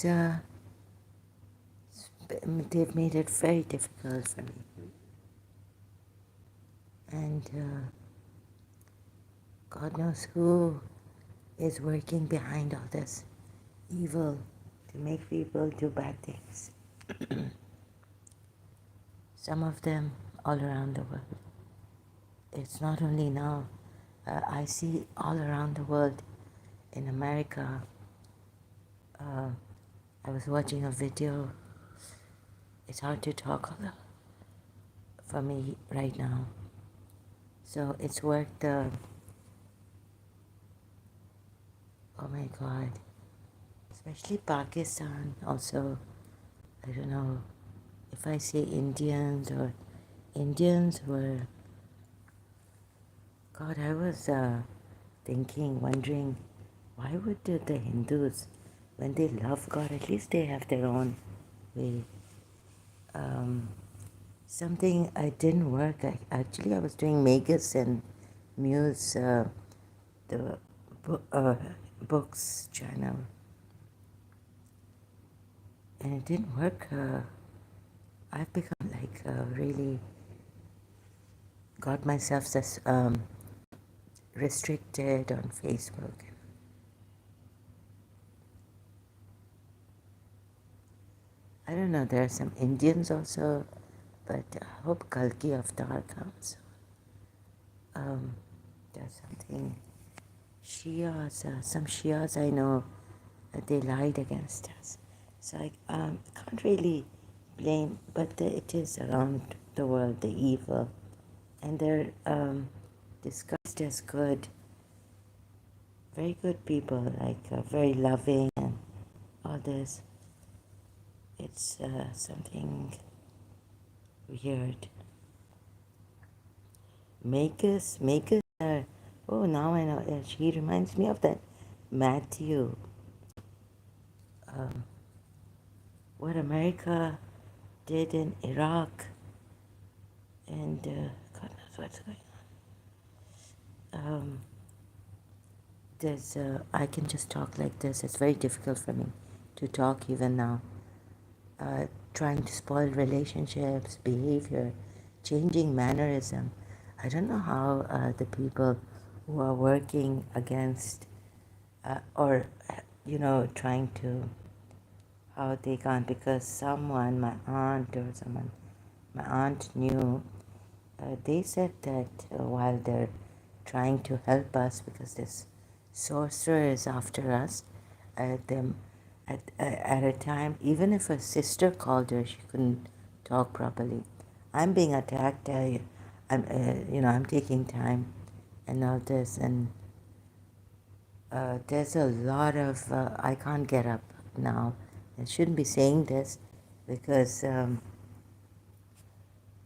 uh, they've made it very difficult for me. And God knows who is working behind all this evil to make people do bad things. Some of them all around the world. It's not only now. I see all around the world. In America, uh, I was watching a video. It's hard to talk for me right now. So it's worked. Oh my God. Especially Pakistan. Also, I don't know if I say Indians or Indians were. God, I was thinking, wondering, why would the Hindus, when they love God, at least they have their own way. Um, Something I didn't work. I was doing Magus and Muse, the books channel, and it didn't work. I've become like really got myself restricted on Facebook. I don't know. There are some Indians also, but I hope Kalki Avatar comes. There's something Shias. Some Shias I know they lied against us. So I can't really blame, but it is around the world, the evil. And they're discussed as good, very good people, like very loving and all this. It's something weird. Makers are, oh, now I know, she reminds me of that Matthew. What America did in Iraq, and God knows what's going on. I can just talk like this. It's very difficult for me to talk even now. Trying to spoil relationships, behavior, changing mannerism. I don't know how the people who are working against or, trying to, how they can't, because someone, my aunt knew, they said that while they're trying to help us because this sorcerer is after us, them at a time, even if a sister called her, she couldn't talk properly. I'm being attacked. I'm taking time and all this, and there's a lot of. I can't get up now. I shouldn't be saying this because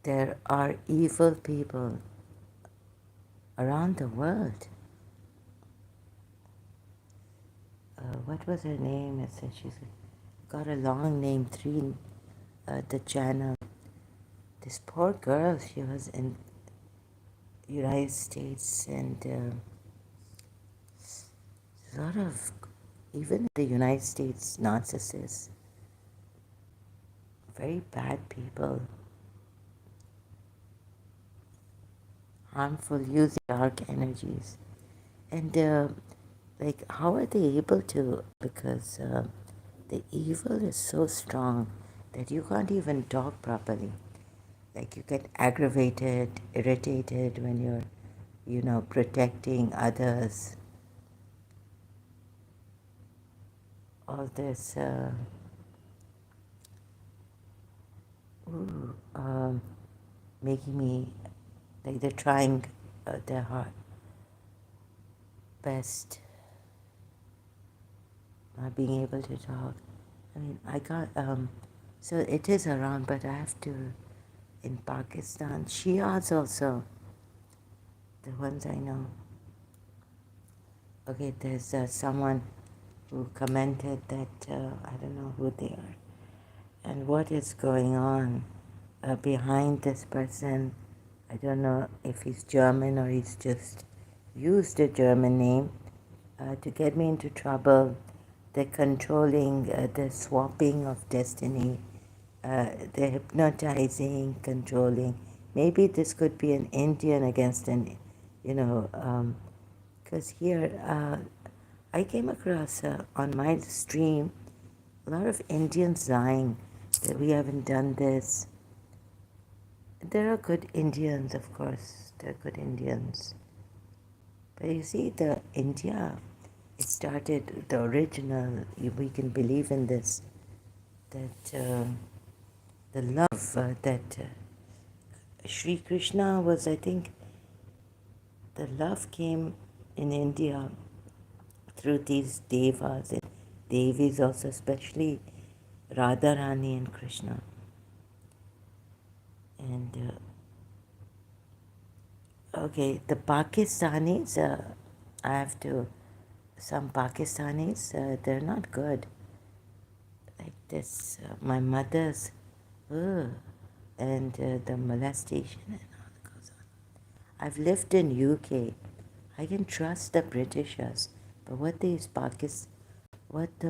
there are evil people around the world. What was her name? It said she's got a long name, the channel. This poor girl, she was in United States, and a lot of, even in the United States, narcissists, very bad people, harmful, using dark energies. And like, how are they able to? Because the evil is so strong that you can't even talk properly. Like, you get aggravated, irritated when you're, protecting others. All this, making me, like, they're trying their best, not being able to talk. I mean, I got, so it is around, but I have to, in Pakistan, Shias also, the ones I know. Okay, there's someone who commented that, I don't know who they are, and what is going on behind this person. I don't know if he's German or he's just used a German name to get me into trouble. the controlling, the swapping of destiny, the hypnotizing, controlling. Maybe this could be an Indian against an, because here I came across on my stream a lot of Indians lying that we haven't done this. There are good Indians, of course. There are good Indians. But you see, the India, it started, the original, we can believe in this, that the love that Sri Krishna was, I think, the love came in India through these devas and devis also, especially Radharani and Krishna. And okay, the Pakistanis, I have to, some Pakistanis, they're not good. Like this, my mother's, ugh, and the molestation and all that goes on. I've lived in UK. I can trust the Britishers, but what the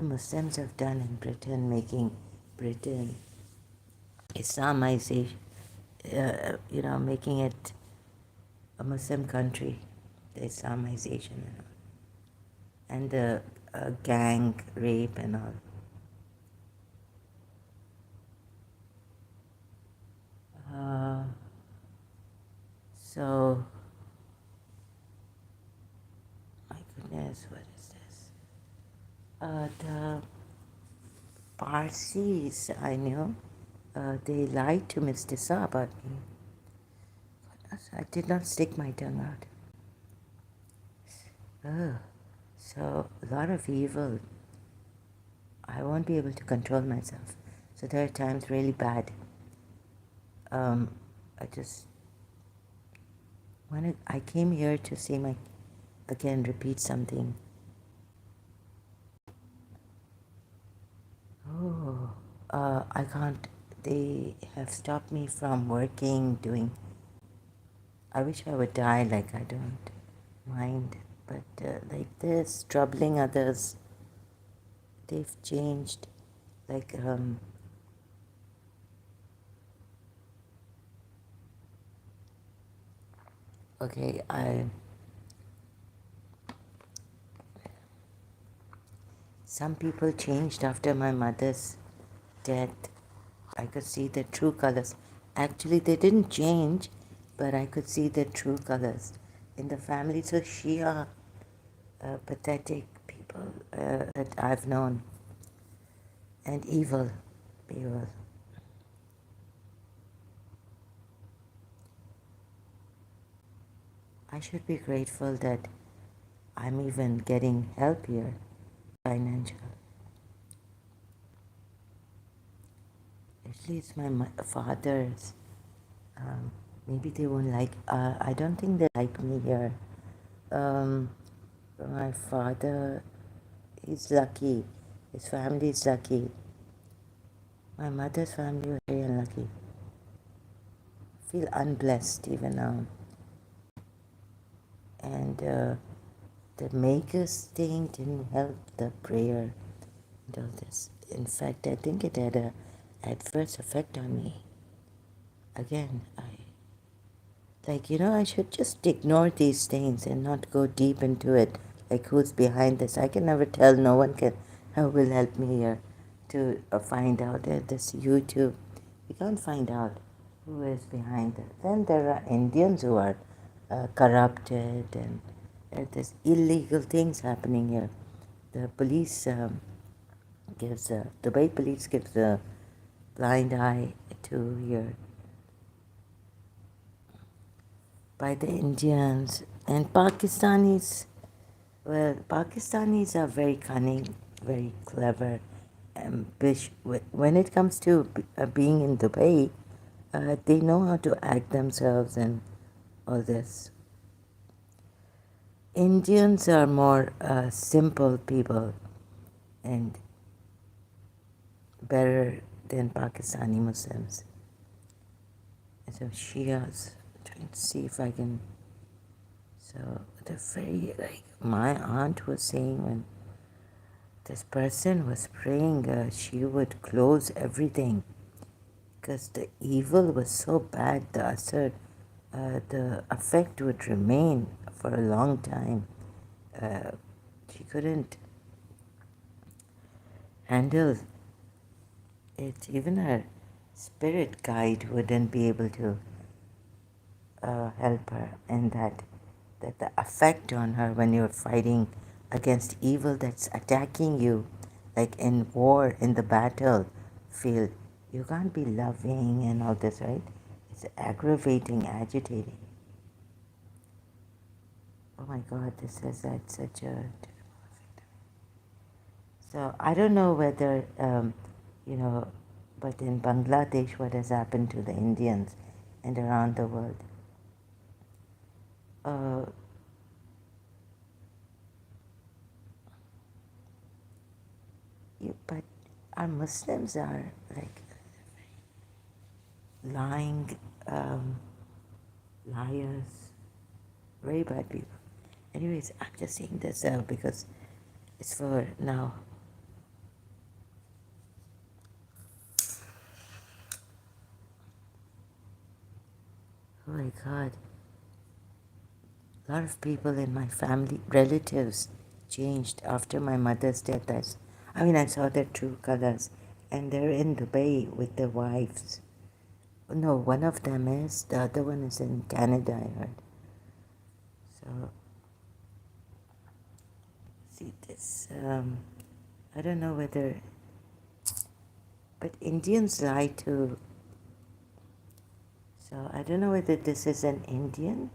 Muslims have done in Britain, making Britain Islamization, making it a Muslim country, the Islamization and the gang rape and all. So, my goodness, what is this? The Parsis I knew, they lied to Miss Tissa about me. I did not stick my tongue out. So, a lot of evil. I won't be able to control myself. So there are times really bad. I just I came here to see again, repeat something. Oh, I can't, they have stopped me from working, I wish I would die, like I don't mind, but like this, troubling others, they've changed, like, okay, some people changed after my mother's death. I could see the true colors. Actually, they didn't change, but I could see the true colors. In the families of Shia, pathetic people that I've known, and evil people. I should be grateful that I'm even getting help here, financial. At least my father's, maybe they won't like, I don't think they like me here. My father is lucky. His family is lucky. My mother's family was very unlucky. I feel unblessed even now. And the Maker's thing didn't help the prayer and all this. In fact, I think it had a adverse effect on me. Again, I should just ignore these things and not go deep into it. Like, who's behind this? I can never tell. No one will help me here to find out. This YouTube, you can't find out who is behind it. Then there are Indians who are corrupted, and there's illegal things happening here. The police Dubai police gives a blind eye to here by the Indians and Pakistanis. Well, Pakistanis are very cunning, very clever, ambitious. When it comes to being in Dubai, they know how to act themselves and all this. Indians are more simple people and better than Pakistani Muslims. So Shias, trying to see if I can. So they're very, like my aunt was saying, when this person was praying she would close everything because the evil was so bad, the effect would remain for a long time. Uh, she couldn't handle it. Even her spirit guide wouldn't be able to help her, and that the effect on her when you're fighting against evil that's attacking you, like in war, in the battlefield, you can't be loving and all this, right? It's aggravating, agitating. Oh my God, this has had such a terrible effect. So I don't know whether, you know, but in Bangladesh, what has happened to the Indians and around the world. Uh, but our Muslims are like lying, liars, very bad people. Anyways, I'm just saying this because it's for now. Oh my God. A lot of people in my family, relatives, changed after my mother's death. I saw their true colors, and they're in Dubai with their wives. No, one of them is, the other one is in Canada, I heard. So, see this, I don't know whether, but Indians lie too. So, I don't know whether this is an Indian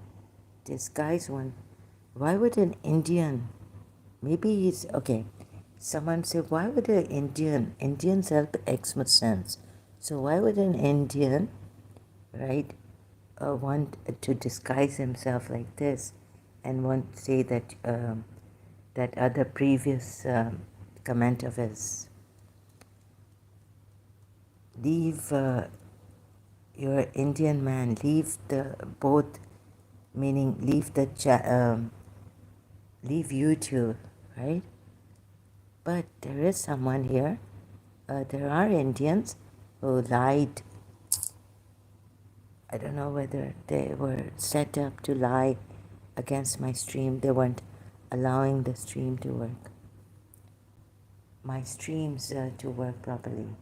disguise one. Why would an Indian, maybe he's, okay, someone said, why would an Indians help ex-Muslims. So why would an Indian, right, want to disguise himself like this and want to say that that other previous comment of his, leave your Indian man, leave the both, meaning leave the leave YouTube, right? But there is someone here. There are Indians who lied. I don't know whether they were set up to lie against my stream. They weren't allowing the stream to work. My streams to work properly.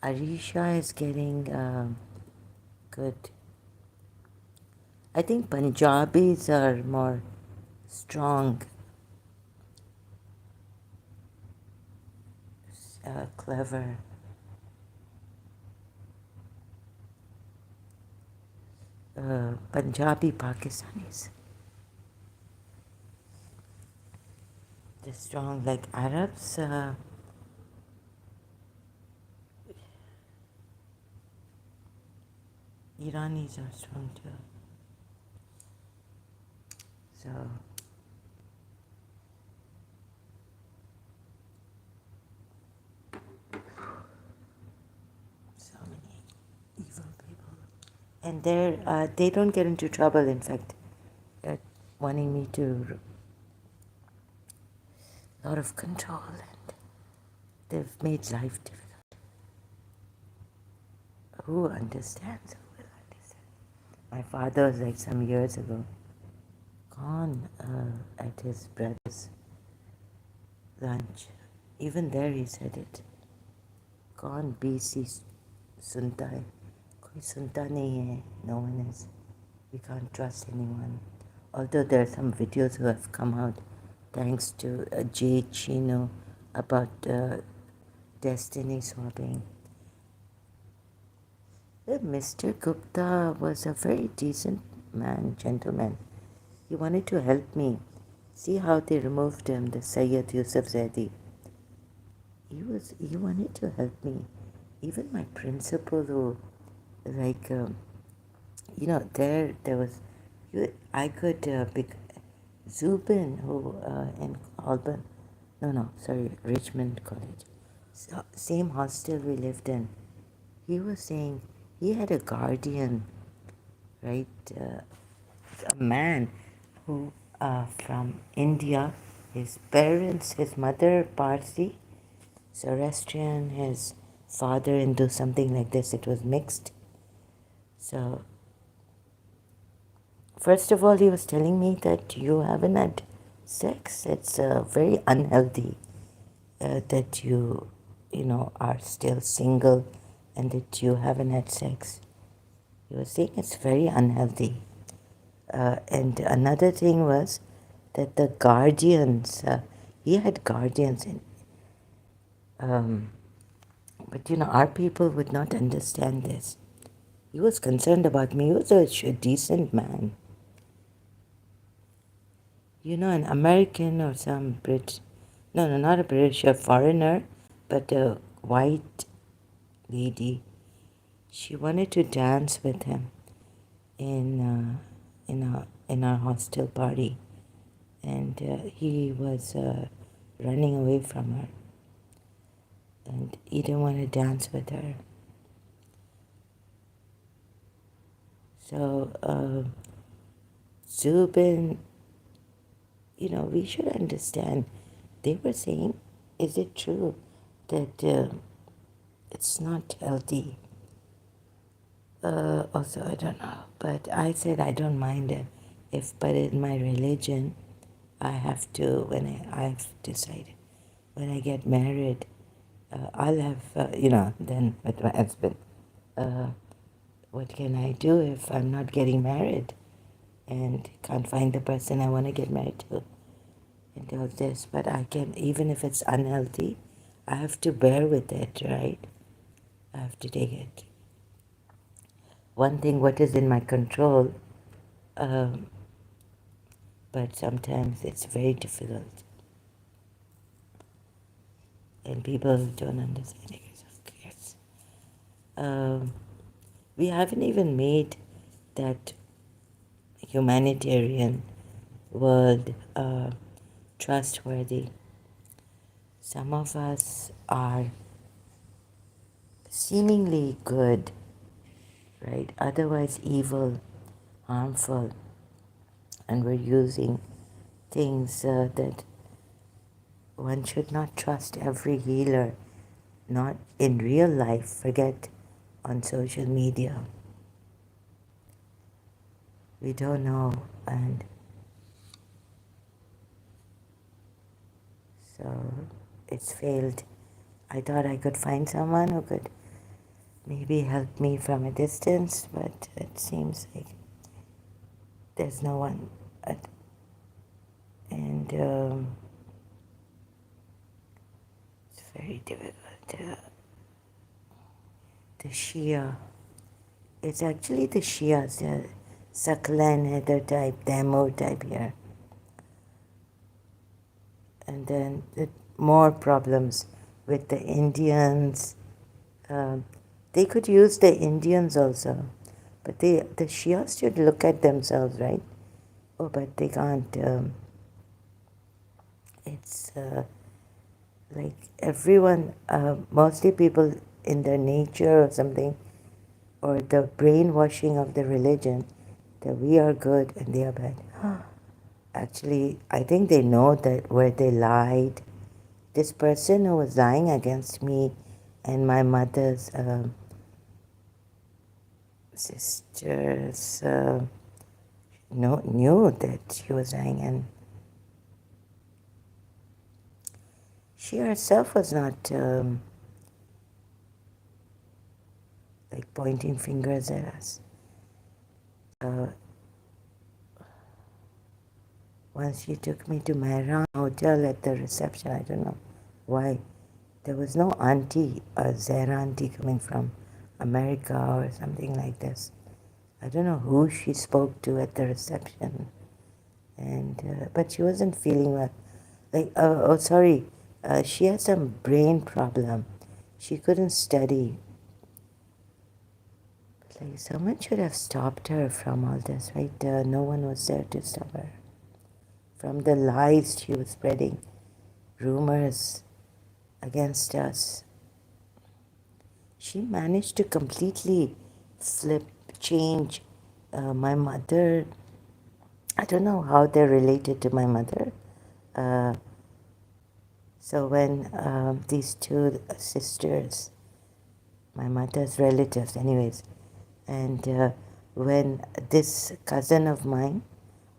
Arisha is getting good. I think Punjabis are more strong, clever. Punjabi Pakistanis. They're strong like Arabs. Iranis are strong too. So, so many evil people. And they don't get into trouble, in fact, wanting me to a lot of control, and they've made life difficult. Who understands? Who will understand? My father was like some years ago, gone at his brother's lunch. Even there he said it. कौन BC सुनता है कोई सुनता नहीं है. No one is. We can't trust anyone. Although there are some videos who have come out thanks to Jay Chino about destiny swapping. Mr. Gupta was a very decent man, gentleman. He wanted to help me. See how they removed him, the Sayyid Yusuf Zaidi. He wanted to help me. Even my principal, who, like, there was, I could pick Zubin, who in Auburn, Richmond College, so, same hostel we lived in. He was saying he had a guardian, right, a man who from India, His parents, his mother Parsi, Zoroastrian, his father Hindu, something like this. It was mixed. So, first of all, he was telling me that you haven't had sex. It's very unhealthy that you are still single and that you haven't had sex. He was saying it's very unhealthy. And another thing was that the guardians, he had guardians, um, but our people would not understand this. He was concerned about me. He was a decent man. An American or some no, not a British, a foreigner, but a white lady. She wanted to dance with him in our hostel party, and he was running away from her, and he didn't want to dance with her. So Zubin, we should understand. They were saying, is it true that it's not healthy? Also, I don't know. But I said I don't mind it. But in my religion, I have to, I've decided, when I get married, I'll have, then with my husband, what can I do if I'm not getting married and can't find the person I want to get married to? And all this, but I can, even if it's unhealthy, I have to bear with it, right? I have to take it. One thing, what is in my control, um, but sometimes it's very difficult. And people don't understand it. Yes. We haven't even made that humanitarian world trustworthy. Some of us are seemingly good, right? Otherwise evil, harmful, and we're using things that one should not trust every healer, not in real life, forget on social media. We don't know, and so it's failed. I thought I could find someone who could maybe help me from a distance, but it seems like there's no one. And it's very difficult. The Shia, it's actually the Shias, the Saklan Heather type, Demo type here. And then more problems with the Indians. They could use the Indians also, but the Shias should look at themselves, right? Oh, but they can't. It's like everyone, mostly people in their nature or something, or the brainwashing of the religion, that we are good and they are bad. Actually, I think they know that where they lied. This person who was lying against me and my mother's sisters knew that she was lying, and she herself was not like pointing fingers at us. Once she took me to Mehran Hotel at the reception, I don't know why. There was no auntie, a Zara auntie coming from America or something like this. I don't know who she spoke to at the reception, and but she wasn't feeling well. Sorry, she had some brain problem. She couldn't study. Like someone should have stopped her from all this, right? No one was there to stop her from the lies she was spreading, rumors against us. She managed to completely change my mother. I don't know how they're related to my mother, Uh, so when these two sisters, my mother's relatives, anyways, and when this cousin of mine,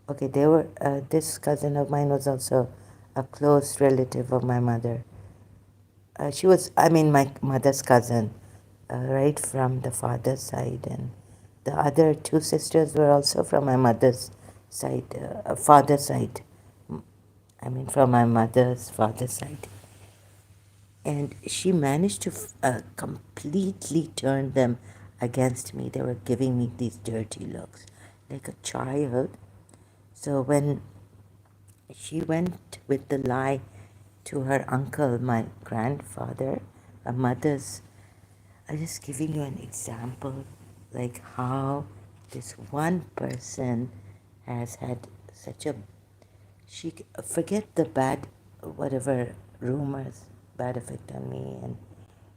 okay, they were, this cousin of mine was also a close relative of my mother. She was, I mean, my mother's cousin, right from the father's side, and the other two sisters were also from my mother's side, father's side. I mean, from my mother's father's side. And she managed to completely turn them against me. They were giving me these dirty looks, like a child. So when she went with the lie to her uncle, my grandfather, my mother's, I'm just giving you an example, like how this one person has had such a, she, forget the bad, whatever rumors, bad effect on me, and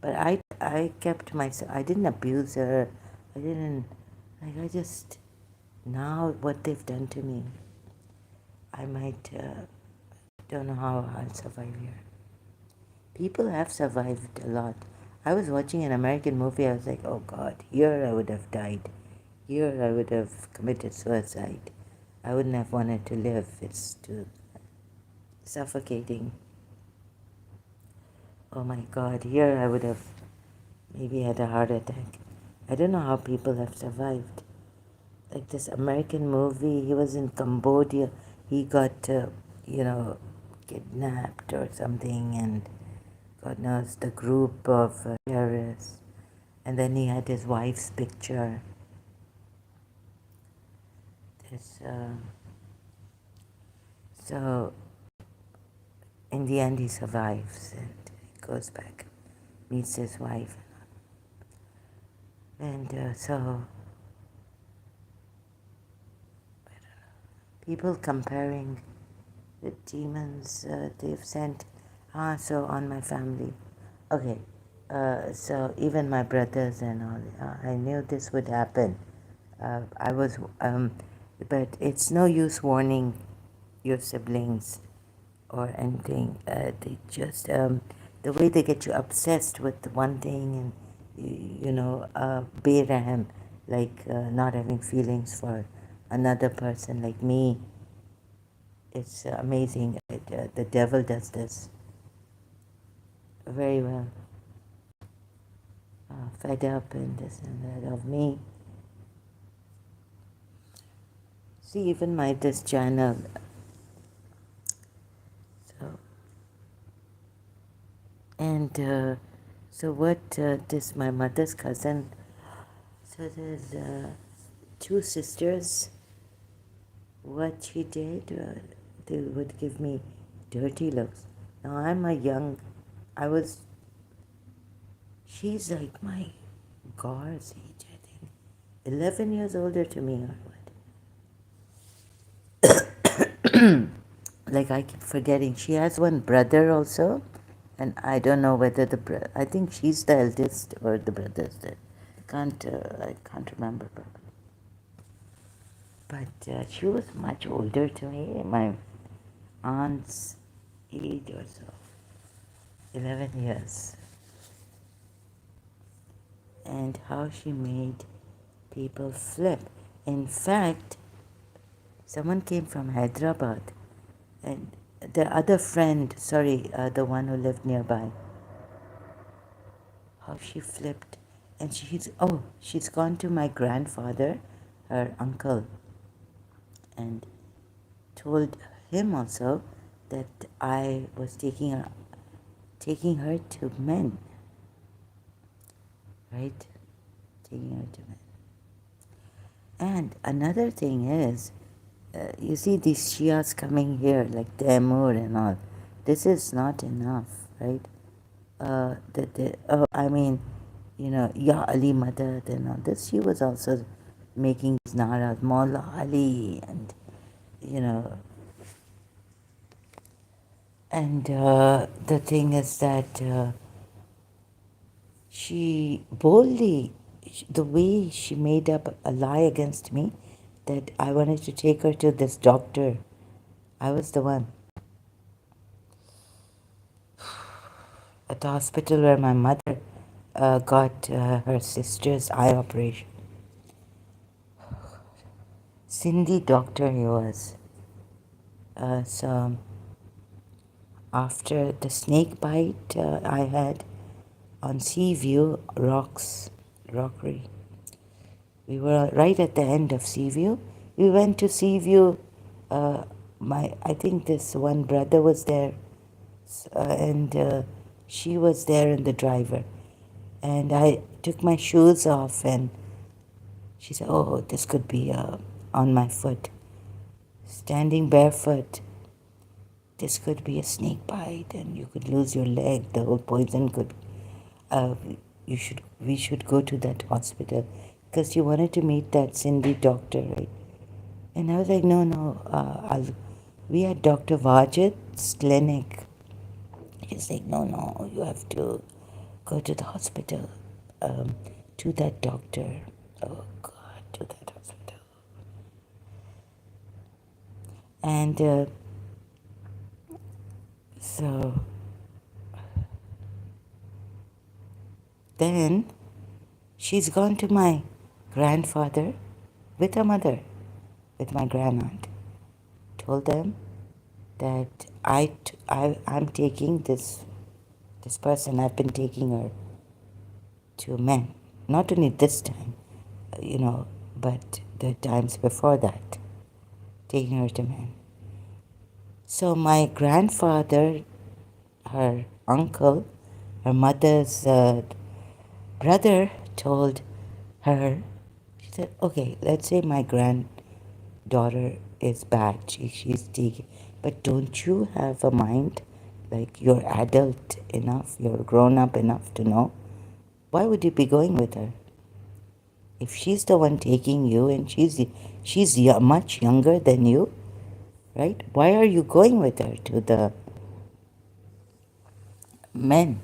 but I kept myself, I didn't abuse her, I didn't, like, I just, now what they've done to me, I might, don't know how I'll survive here. People have survived a lot. I was watching an American movie, I was like, oh God, here I would have died. Here I would have committed suicide. I wouldn't have wanted to live. It's too suffocating. Oh my God, here I would have maybe had a heart attack. I don't know how people have survived. Like this American movie, he was in Cambodia. He got, kidnapped or something, and God knows the group of terrorists. And then he had his wife's picture. This, so in the end, he survives and he goes back, meets his wife, and so people comparing the demons they've sent. So on my family. Okay, so even my brothers and all, I knew this would happen. I was, but it's no use warning your siblings or anything. They just, the way they get you obsessed with one thing and, Bayram, like not having feelings for another person like me. It's amazing. The devil does this very well. Fed up and this and that of me. See, even my this channel. So and so what? This my mother's cousin. So there's two sisters. What she did, they would give me dirty looks. Now I'm a young. I was. She's like my Gar's age, I think. 11 years older to me or what. Like I keep forgetting. She has one brother also. And I don't know whether I think she's the eldest or the brother's the, I can't remember. But she was much older to me, my aunt's age or so, 11 years. And how she made people flip. In fact, someone came from Hyderabad, and the other friend, the one who lived nearby, how she flipped. And she's gone to my grandfather, her uncle, and told him also that I was taking her to men, right? Taking her to men. And another thing is, you see these Shias coming here, like Taimur and all. This is not enough, right? Ya Ali Madad and all this. She was also making these naras, Maula Ali, and you know. And the thing is that she boldly, the way she made up a lie against me, that I wanted to take her to this doctor. I was the one. at the hospital where my mother got her sister's eye operation. Sindhi doctor he was. So after the snake bite I had on Sea View Rockery, we were right at the end of Sea View. We went to Sea View. I think this one brother was there, and she was there and the driver. And I took my shoes off, and she said, "Oh, this could be on my foot. Standing barefoot, this could be a snake bite, and you could lose your leg. The whole poison could. Uh, we should go to that hospital because you wanted to meet that Cindy doctor, right?" And I was like, "No, no. We at Dr. Wajid's clinic." She's like, "No, no. You have to go to the hospital, to that doctor. Oh God, to that hospital." And so then she's gone to my grandfather with her mother, with my grandaunt. Told them that I'm taking this person. I've been taking her to men. Not only this time, but the times before that, taking her to men. So my grandfather, her uncle, her mother's brother told her, she said, "Okay, let's say my granddaughter is bad. She's taking, but don't you have a mind? Like you're adult enough, you're grown up enough to know. Why would you be going with her? If she's the one taking you and she's much younger than you, right? Why are you going with her to the men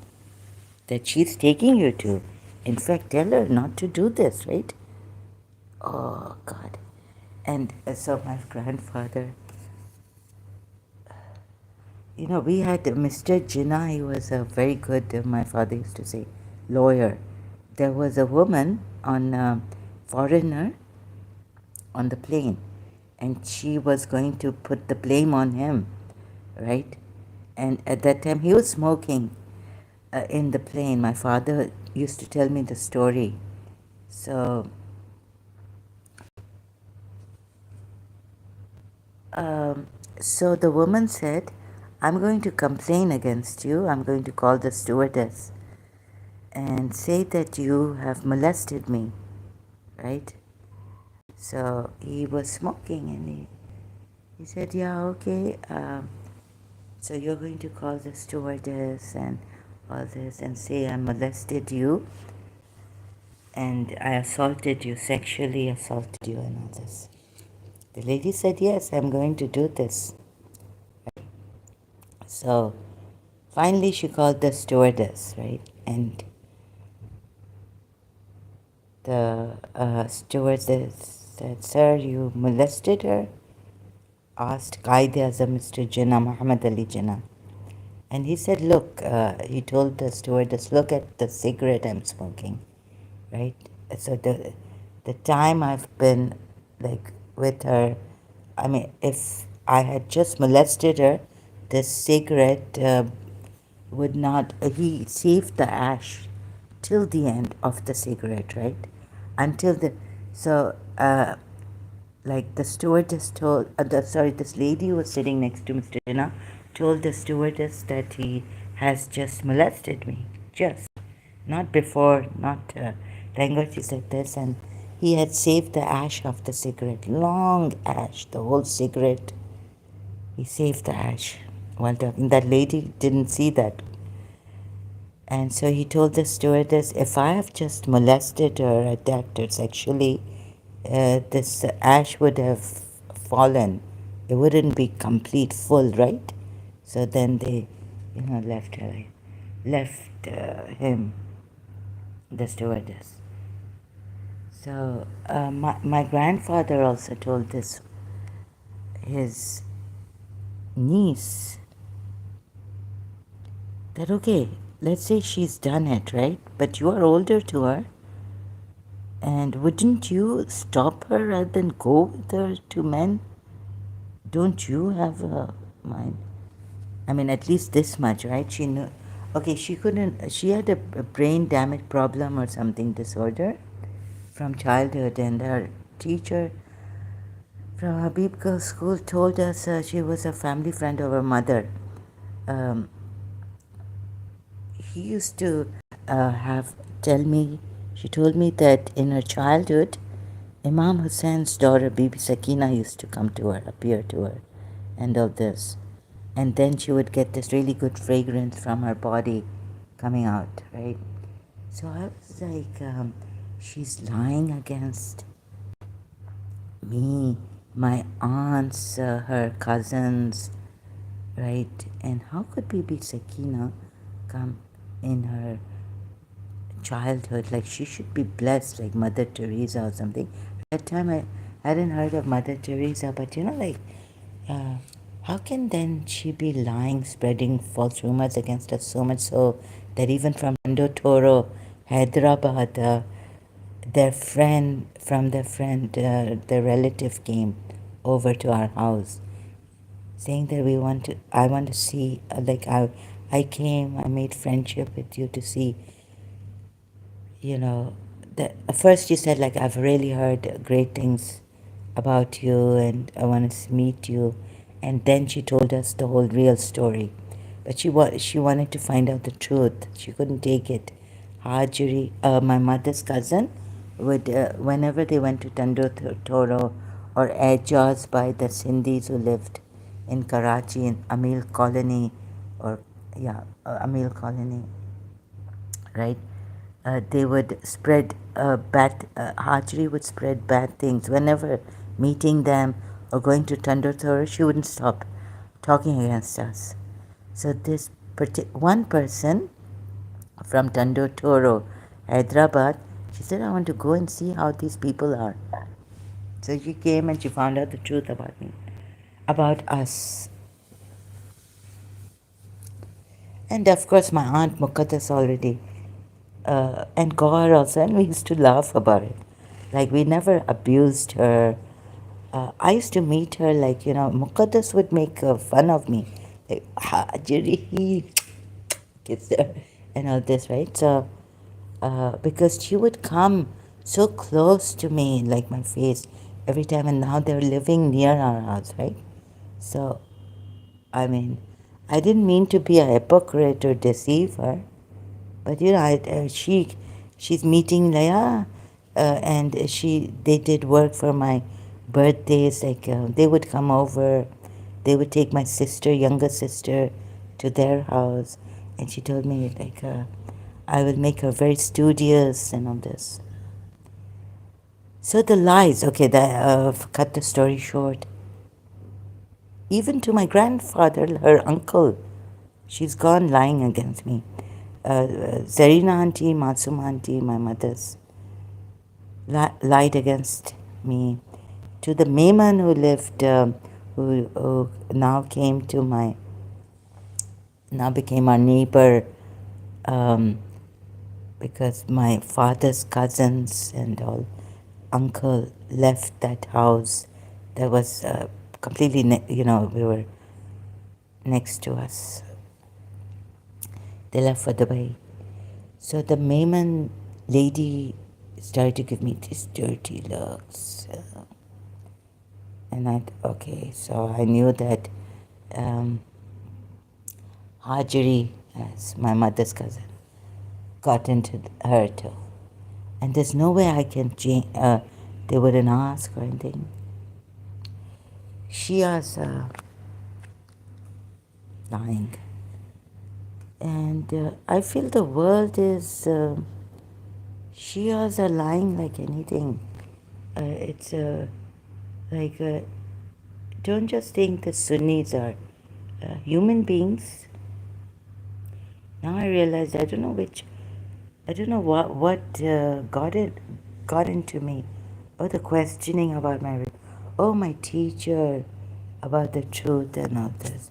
that she's taking you to? In fact, tell her not to do this, right?" Oh, God. And so my grandfather, we had Mr. Jinnah. He was a very good, my father used to say, lawyer. There was a woman foreigner on the plane, and she was going to put the blame on him, right? And at that time, he was smoking in the plane. My father used to tell me the story. So, um, so the woman said, "I'm going to complain against you. I'm going to call the stewardess and say that you have molested me," right? So he was smoking, and he said, "Yeah, okay. So you're going to call the stewardess and all this and say I molested you and I assaulted you, sexually assaulted you and all this." The lady said, "Yes, I'm going to do this." So finally she called the stewardess, right? And the stewardess said, "Sir, you molested her?" Asked Qaid Azam Mr. Jinnah, Muhammad Ali Jinnah. And he said, "Look," he told the stewardess, "look at the cigarette I'm smoking," right? So the time I've been like with her, I mean, if I had just molested her, the cigarette would not, he saved the ash till the end of the cigarette, right? Until so, like the stewardess told, this lady who was sitting next to Mr. Jinnah told the stewardess that he has just molested me. Just. Not before, not, thank God she said this, and he had saved the ash of the cigarette. Long ash, the whole cigarette. He saved the ash while talking. That lady didn't see that. And so he told the stewardess, "If I have just molested her, attacked her sexually, this ash would have fallen. It wouldn't be complete, full, right?" So then they, left him, the stewardess. So my grandfather also told his niece that, "Okay, let's say she's done it, right? But you are older to her, and wouldn't you stop her rather than go with her to men? Don't you have a mind? I mean, at least this much, right? She knew. Okay, she couldn't. She had a brain damage problem or something disorder from childhood, and her teacher from Habib Girls School told us she was a family friend of her mother. Um, he used to have tell me. She told me that in her childhood, Imam Hussein's daughter Bibi Sakina used to come to her, appear to her, and all this. And then she would get this really good fragrance from her body coming out, right? So I was like, she's lying against me, my aunts, her cousins, right? And how could Bibi Sakina come in her childhood? Like she should be blessed, like Mother Teresa or something. At that time, I hadn't heard of Mother Teresa, but like, uh, how can then she be lying, spreading false rumors against us so much so that even from Toro, Hyderabad, their relative came over to our house saying that I want to see, I came, I made friendship with you to see, you know, that at first you said like, I've really heard great things about you and I want to meet you. And then she told us the whole real story. But she wanted to find out the truth. She couldn't take it. Hajiri, my mother's cousin, would whenever they went to Tandoor Toro or Ejaz by the Sindhis who lived in Karachi in Amil Colony, or Amil Colony, right? They would spread Hajri would spread bad things. Whenever meeting them or going to Tandoor Toro, she wouldn't stop talking against us. So this one person from Tandoor Toro, Hyderabad, she said, I want to go and see how these people are. So she came and she found out the truth about me, about us. And of course, my aunt Mukaddas already, and Gaur also, and we used to laugh about it. Like, we never abused her. I used to meet her, like, Mukaddas would make fun of me. Like, Hajiri, kiss her, and all this, right? So, because she would come so close to me, like my face, every time, and now they're living near our house, right? So, I mean, I didn't mean to be a hypocrite or deceive her, but she's meeting Leia, and they did work for my birthdays. Like they would come over, they would take my younger sister, to their house, and she told me like I will make her very studious and all this. So the lies, okay, cut the story short. Even to my grandfather, her uncle, she's gone lying against me. Zarina auntie, Masum auntie, my mother's, lied against me. To the Maiman who lived, who now became our neighbor, because my father's cousins and all, uncle left that house that was completely, we were next to us. They left for Dubai. So the Maiman lady started to give me these dirty looks. And so I knew that Hajiri, as my mother's cousin, got into her too. And there's no way I can change, they wouldn't ask or anything. Shia's lying. And I feel the world is, Shias are lying like anything. It's like, don't just think the Sunnis are human beings. Now I realize I don't know what got into me. Oh, the questioning about my teacher about the truth and all this.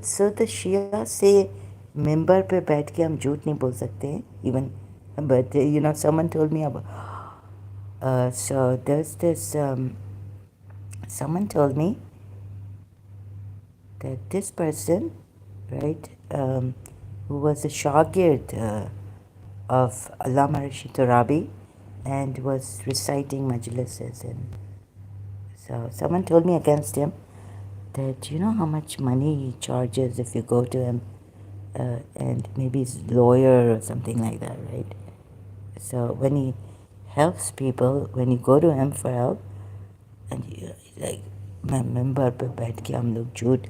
So the Shia say member पे बैठ के हम झूठ नहीं बोल सकते even, but someone told me about, so there's this, someone told me that this person, right, who was a shagird of Allama Rashid Torabi and was reciting majlises, and so someone told me against him that you know how much money he charges if you go to him, and maybe he's a lawyer or something like that, right? So when he helps people, when you go to him for help, and you like, मैं member पे बैठ के हम लोग झूठ,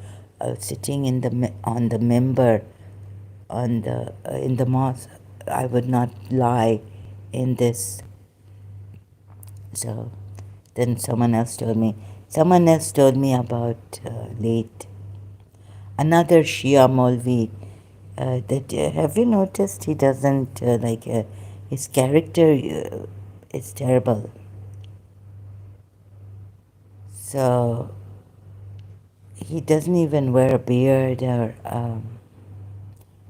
sitting in the on the member on the in the mosque, I would not lie in this. So then someone else told me about late another Shia Molvi. That have you noticed he doesn't his character is terrible. So he doesn't even wear a beard or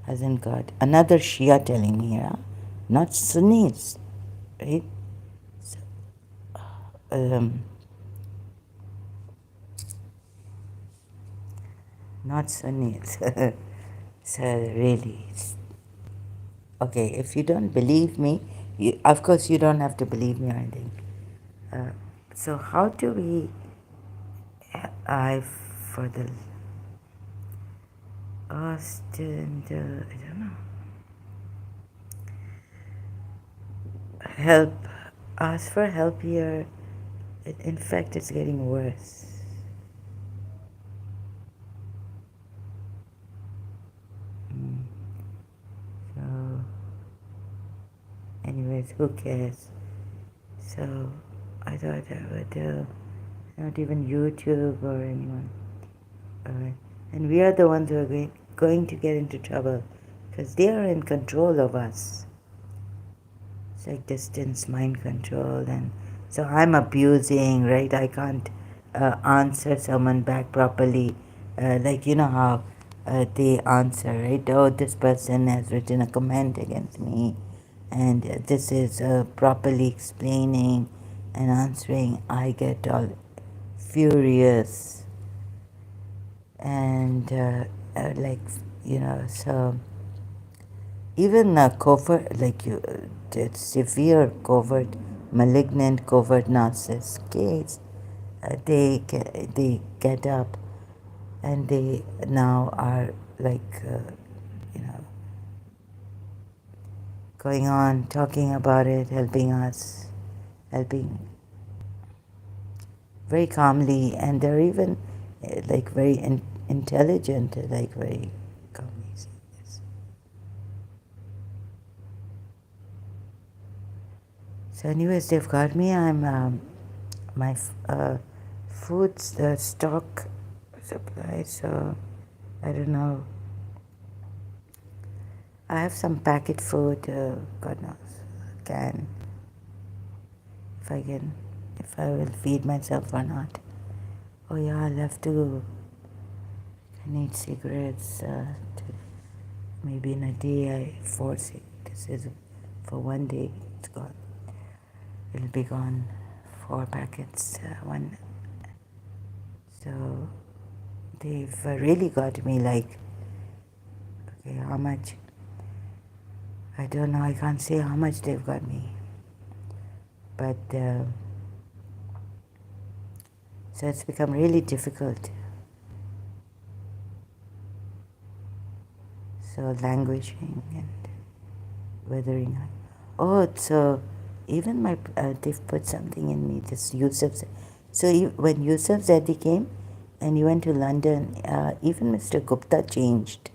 hasn't got another Shia telling me, yeah, not Sunnis, right? So, not Sunnis. So really, okay. If you don't believe me, of course you don't have to believe me or anything. So how do we? I for the Austin, I don't know. Help. Ask for help here. In fact, it's getting worse. So, anyways, who cares? So, I thought I would not even YouTube or anyone. And we are the ones who are going to get into trouble because they are in control of us. It's like distance mind control, and so I'm abusing, right? I can't answer someone back properly, like you know how they answer, right? Oh, this person has written a comment against me, and this is properly explaining and answering. I get all furious, and like so even covert, like severe covert, malignant covert narcissist case, they get up and they now are like you know going on talking about it, helping us, helping very calmly, and they're even like very intelligent, like very calmly. So anyways, they've got me. I'm my food stock supply. So I don't know. I have some packet food. God knows, can if I will feed myself or not. Oh yeah, I'll have to. I need cigarettes. Maybe in a day I force it. This is for one day. It's gone. It'll be gone. 4 packets. One. So they've really got me like, okay, how much? I don't know, I can't say how much they've got me. But, so it's become really difficult. So languishing and withering. Oh, so even my, they've put something in me, this Yusuf. So when Yusuf Zedi came and he went to London, even Mr. Gupta changed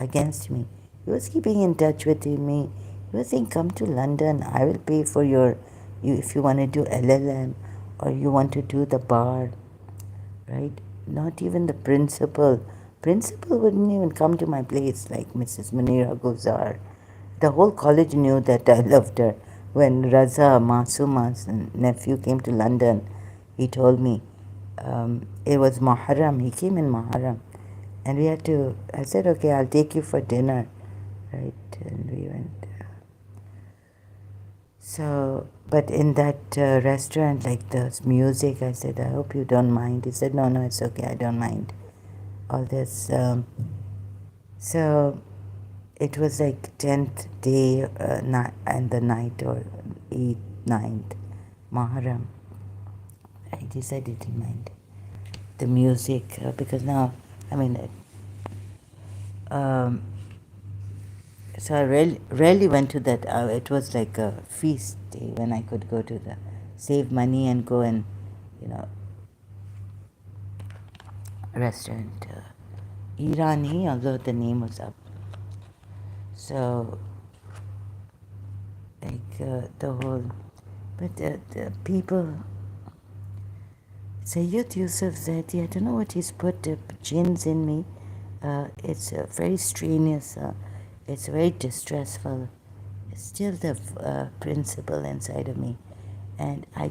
against me. He was keeping in touch with me. He was saying, come to London, I will pay for you if you want to do LLM or you want to do the bar, right? Not even the principal. Principal wouldn't even come to my place, like Mrs. Munira Guzar. The whole college knew that I loved her. When Raza, Masuma's nephew, came to London, he told me it was Muharram. He came in Muharram. And we had to, I said, okay, I'll take you for dinner, right? And we went. So, but in that restaurant, like the music, I said, I hope you don't mind. He said, no, no, it's okay, I don't mind. All this. So it was like 10th day and the night or 8th, 9th, Muharram. Right? He said he didn't mind the music because now, I mean, um, so I rarely went to that. It was like a feast day when I could go to the save money and go and, you know, restaurant. Irani, although the name was up. So, like the whole, but the people, Sayyid Yusuf Zaidi, I don't know what he's put gins in me. It's very strenuous, it's very distressful. It's still the principle inside of me, and I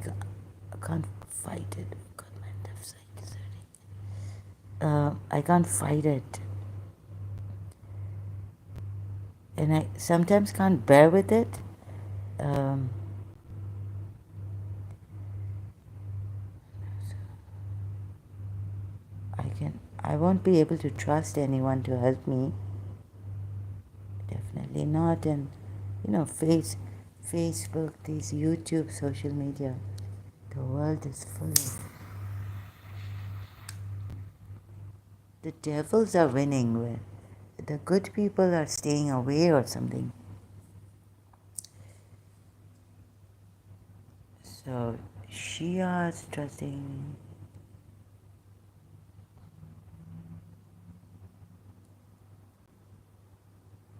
can't fight it. God, my left side is hurting. I can't fight it, and I sometimes can't bear with it. Um, I won't be able to trust anyone to help me. Definitely not. And Facebook, these YouTube, social media, the world is full of. The devils are winning. Where the good people are staying away or something. So Shia is trusting.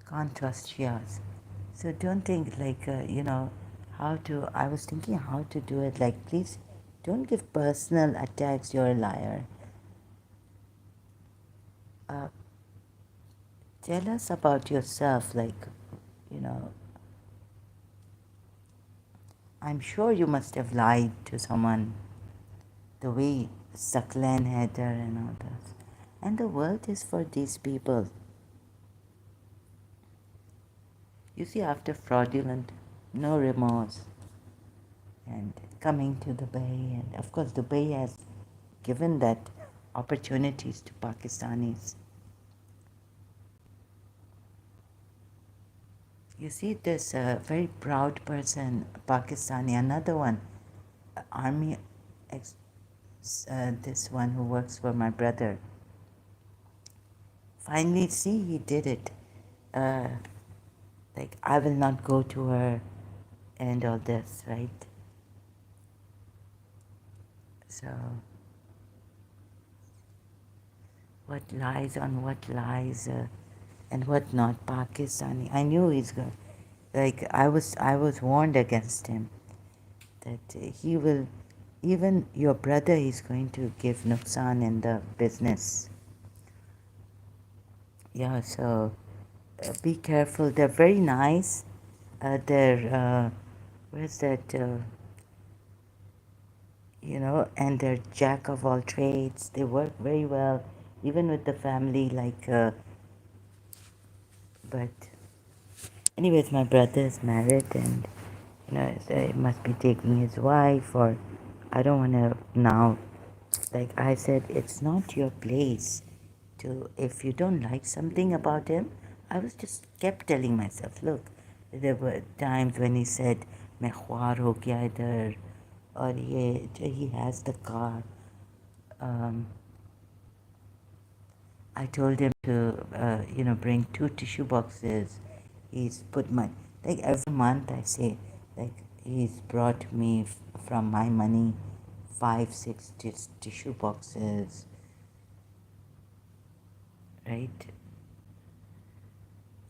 Can't trust Shias. So don't think like how to. I was thinking how to do it. Like please, don't give personal attacks. You're a liar. Uh, Tell us about yourself. Like, you know, I'm sure you must have lied to someone the way Saklan Heather and others. And the world is for these people. You see, after fraudulent, no remorse, and coming to Dubai, and of course, Dubai has given that opportunities to Pakistanis. You see, this very proud person, Pakistani, another one, army, this one who works for my brother. Finally, see, he did it. Uh, like, I will not go to her and all this, right? So, what lies on what lies and what not. Pakistani. I knew he's going. Like, I was warned against him that he will, even your brother is going to give nuksan in the business. Yeah, so be careful. They're very nice. Where's that? And they're jack of all trades. They work very well, even with the family. But anyways, my brother is married, and he must be taking his wife, or I don't want to now. Like I said, it's not your place to. If you don't like something about him, I was just kept telling myself, look, there were times when he said, "मैं ख्वार हो गया इधर," or he has the car. Um, I told him to, bring 2 tissue boxes. He's put like every month I say, like he's brought me from my money 5, 6 tissue boxes, right?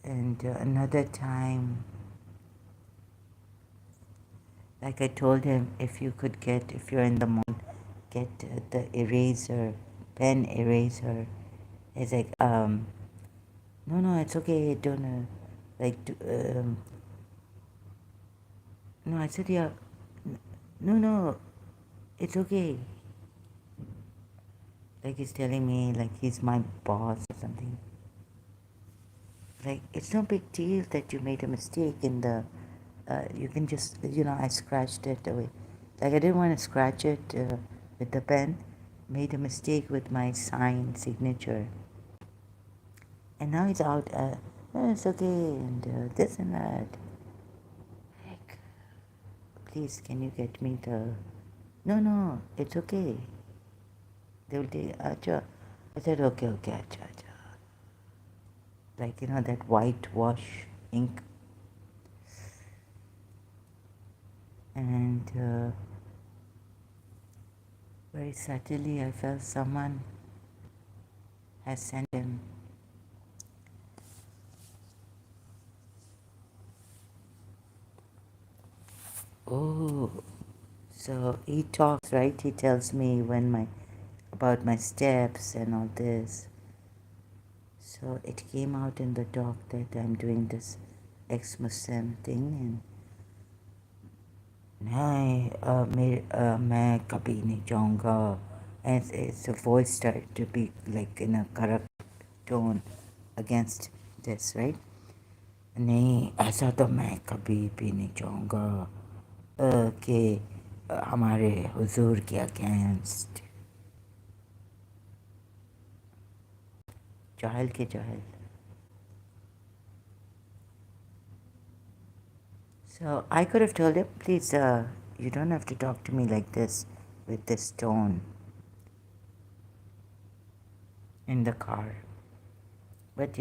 And another time, like I told him, if you're in the mall, get the pen eraser. He's like, no, no, it's okay, don't, like, no, I said, yeah, no, no, it's okay. Like he's telling me like he's my boss or something. Like it's no big deal that you made a mistake in the. You can just I scratched it away. Like I didn't want to scratch it with the pen. Made a mistake with my sign signature, and now it's out. "Oh, it's okay, and this and that. Like, please, can you get me the? No, no, it's okay. They will take. Acha. I said okay, okay, acha, acha. Like that whitewash ink, and very subtly I felt someone has sent him. Oh, so he talks, right? He tells me about my steps and all this. So it came out in the talk that I'm doing this ex-Muslim thing, and मैं कभी नहीं जाऊँगा. And it's a voice started to be like in a correct tone against this, right? नहीं, ऐसा तो मैं कभी भी नहीं चाहूँगा कि हमारे हुजूर के अगेंस्ट. जाहिल के जाहिल. So I could have told him, please, you don't have to talk to me like this, with this tone in the car. But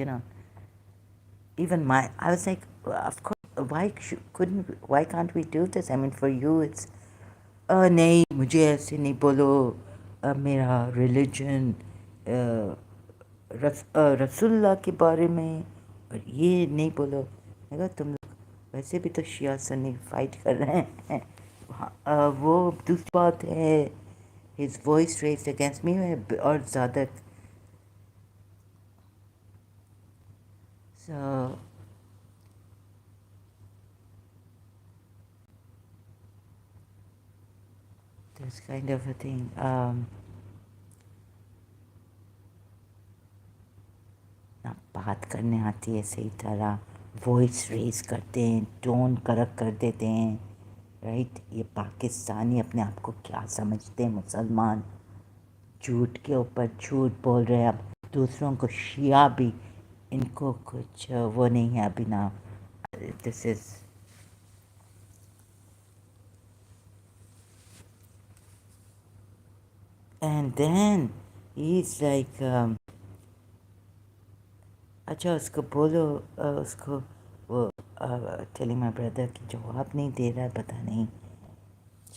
even I was like, of course, why can't we do this? I mean, for you, it's, नहीं, मुझे ऐसे नहीं बोलो, मेरा religion, रसूलुल्लाह के बारे में, और ये नहीं बोलो. मैं कहा तुम लोग वैसे भी तो शिया सन्नी फाइट कर रहे हैं. वो दूसरी बात है. His voice raised against me और ज़्यादा. So there's kind of a thing. ना बात करने आती है सही तरह, वॉइस रेज करते हैं, टोन करेक्ट कर देते हैं, राइट? ये पाकिस्तानी अपने आप को क्या समझते हैं, मुसलमान, झूठ के ऊपर झूठ बोल रहे हैं. अब दूसरों को शिया भी, इनको कुछ वो नहीं है अभी ना. This is and then he is like, अच्छा उसको बोलो, उसको वो टेलिंग माई ब्रदर की जवाब नहीं दे रहा है, पता नहीं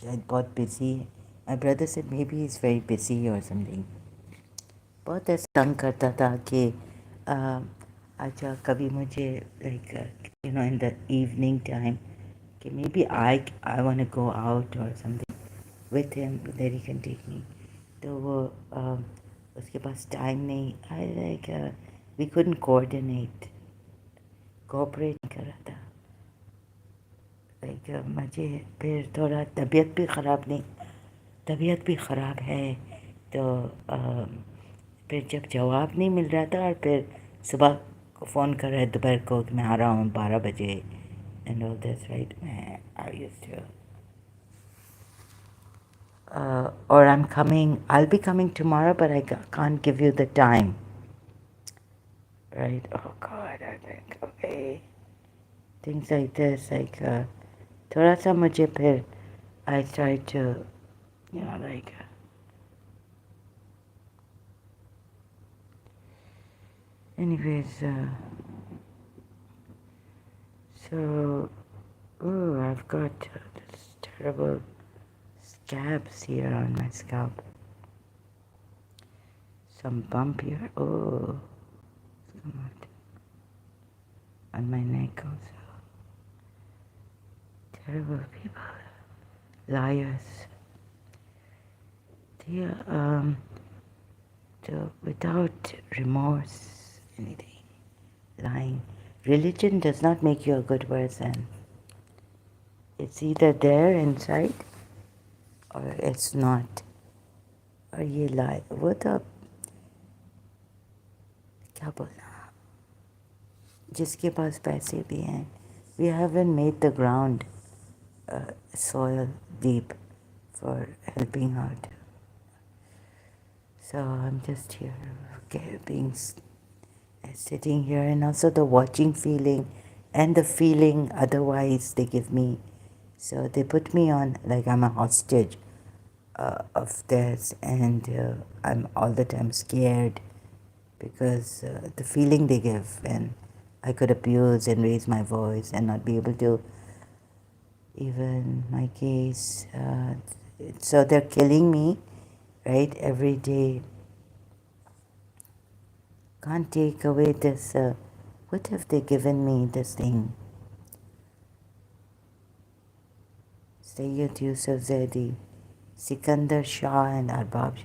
शायद बहुत बिजी है. माई ब्रदर से maybe is very busy और समथिंग. बहुत ऐसा तंग करता था कि अच्छा कभी मुझे like in the evening time कि maybe I want to go out और something with him that he can take me. तो वो उसके पास टाइम नहीं. I like we couldn't cooperate कर रहा था. लाइक मुझे फिर थोड़ा तबीयत भी ख़राब है. तो फिर जब जवाब नहीं मिल रहा था और फिर सुबह को फ़ोन कर रहे दोपहर को कि मैं आ रहा हूँ 12 बजे एंड ऑल दिस, राइट? मैं I used to or I'll be coming tomorrow, but I can't give you the time. Right? Oh God, I think, okay. Things like this, like, थोड़ा सा मुझे फिर I started to, like, anyways, so, oh, I've got this terrible scabs here on my scalp. Some bump here. Oh, come on my neck also. Terrible people, liars. They without remorse, anything, lying. Religion does not make you a good person. It's either there inside or it's not. और ये lie, वो तो क्या बोलना, जिसके पास पैसे भी हैं, we haven't made the ground soil deep for helping out. So I'm just here, okay, sitting here, and also the watching feeling and the feeling otherwise they give me. So they put me on like I'm a hostage of theirs, and I'm all the time scared because the feeling they give, and I could abuse and raise my voice and not be able to even my case. So they're killing me, right, every day. Can't take away this. What have they given me, this thing? Sayyid Yusuf Zaidi, Sikandar Shah, and Arbab Shah.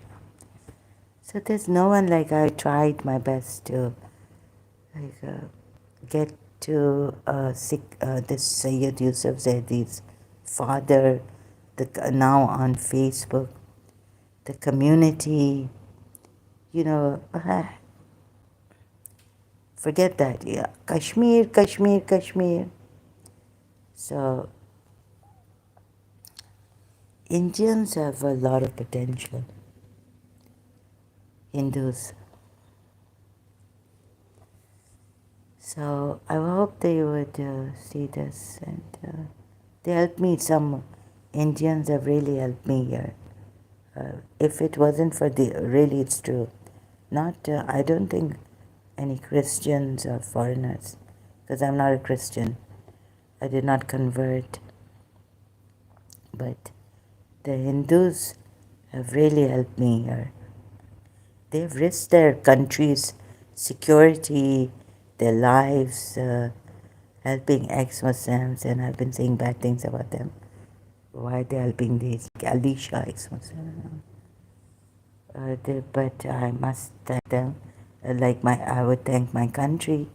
So there's no one like I tried my best to like get to this Sayyid Yusuf Zaidi's father, now on Facebook, the community, you know, forget that. Yeah, Kashmir, Kashmir, Kashmir. So Indians have a lot of potential. Hindus. So I hope they would see this, and they helped me. Some Indians have really helped me here. If it wasn't for really it's true. Not, I don't think any Christians or foreigners, because I'm not a Christian. I did not convert. But the Hindus have really helped me here. They've risked their country's security, their lives, helping ex-Muslims, and I've been saying bad things about them. Why they're helping these Ex-Shia ex-Muslims? But I must thank them, I would thank my country,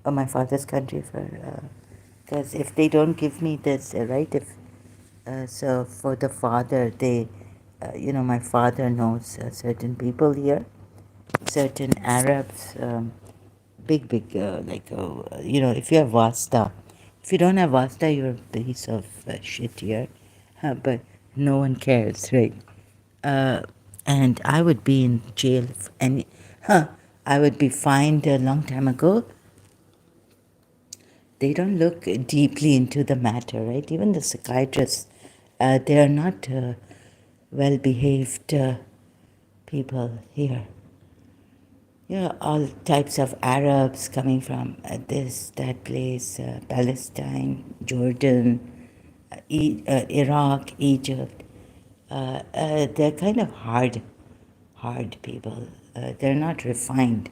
or my father's country, for because if they don't give me this, right? If so, for the father, my father knows certain people here, certain Arabs, big, if you have Vasta. If you don't have Vasta, you're a piece of shit here. But no one cares, right? Uh, and I would be in jail I would be fined a long time ago. They don't look deeply into the matter, right? Even the psychiatrists, they are not well-behaved people here. All types of Arabs coming from that place, Palestine, Jordan, Iraq, Egypt. They're kind of hard people. They're not refined.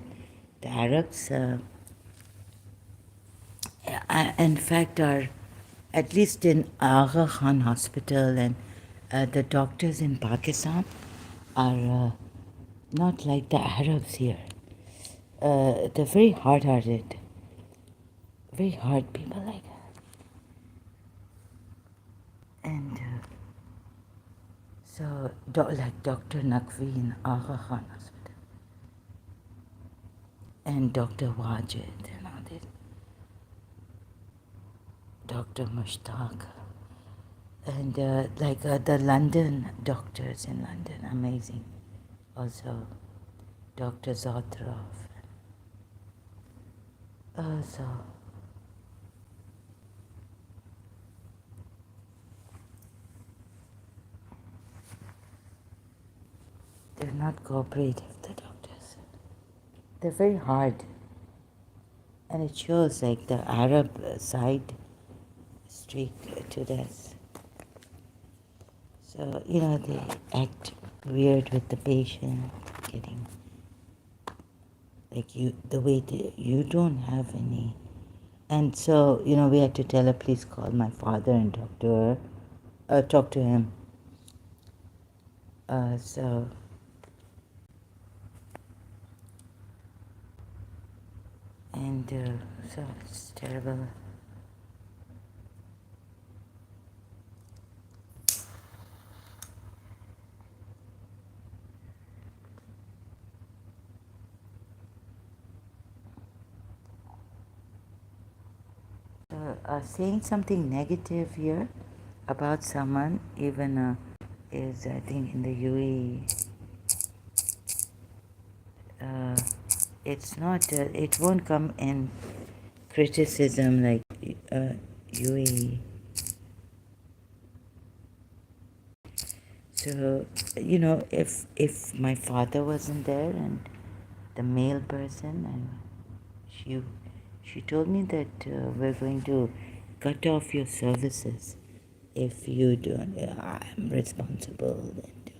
The Arabs, in fact, are, at least in Aga Khan Hospital, and the doctors in Pakistan are not like the Arabs here. They're very hard-hearted, very hard people like that. And like Dr. Naqvi in Aga Khan Hospital, and Dr. Wajid, and all this, Dr. Mushtaq, and the London doctors in London, amazing. Also, Dr. Zotroff. So they're not cooperative, the doctors. They're very hard. And it shows like the Arab side streak to this. So, they act weird with the patient, getting like the way you don't have any. And so, we had to tell her, please call my father and talk to him. So it's terrible. saying something negative here about someone, even is I think in the UAE. It's not. It won't come in criticism like UAE. So if my father wasn't there and the male person, and she told me that we're going to cut off your services if you don't. I'm responsible. And,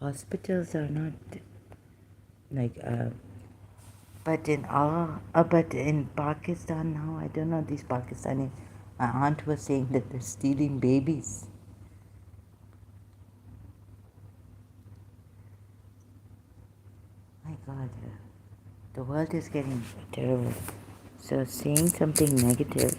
hospitals are not like. But in Pakistan now, I don't know these Pakistani. My aunt was saying that they're stealing babies. My God, the world is getting terrible. So saying something negative,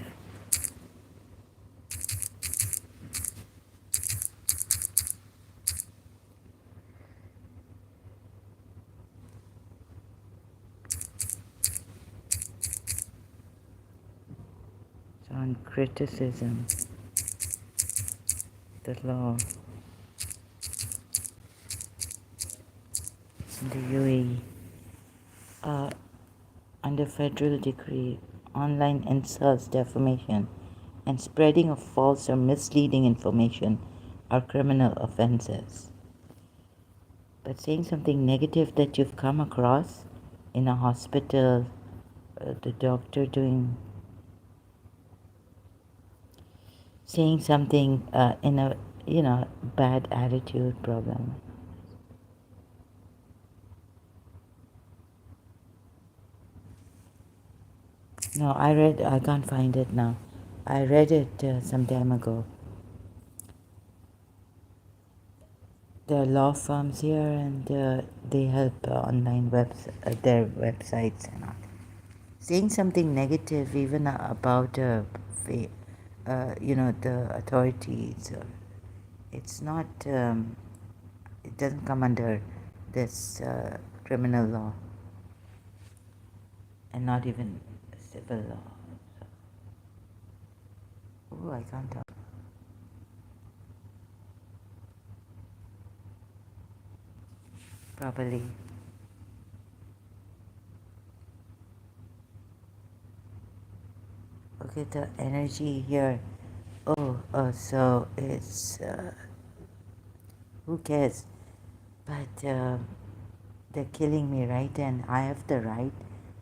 on criticism, the law in the UAE, under federal decree, online insults, defamation, and spreading of false or misleading information are criminal offenses. But saying something negative that you've come across in a hospital, the doctor saying something in a bad attitude problem. No, I can't find it now. I read it some time ago. There are law firms here, and they help online their websites and all. Saying something negative even about the authorities, it's not. It doesn't come under this criminal law, and not even civil law. Oh, I can't talk. Properly. Okay, the energy here. So it's who cares? But they're killing me, right? And I have the right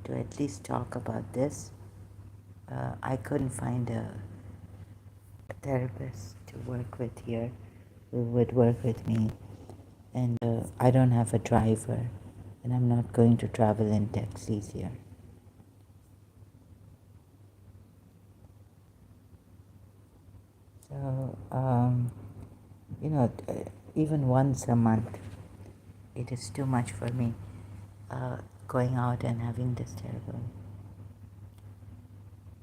to at least talk about this. I couldn't find a therapist to work with here who would work with me, and I don't have a driver, and I'm not going to travel in taxis here. So, even once a month, it is too much for me going out and having this terrible.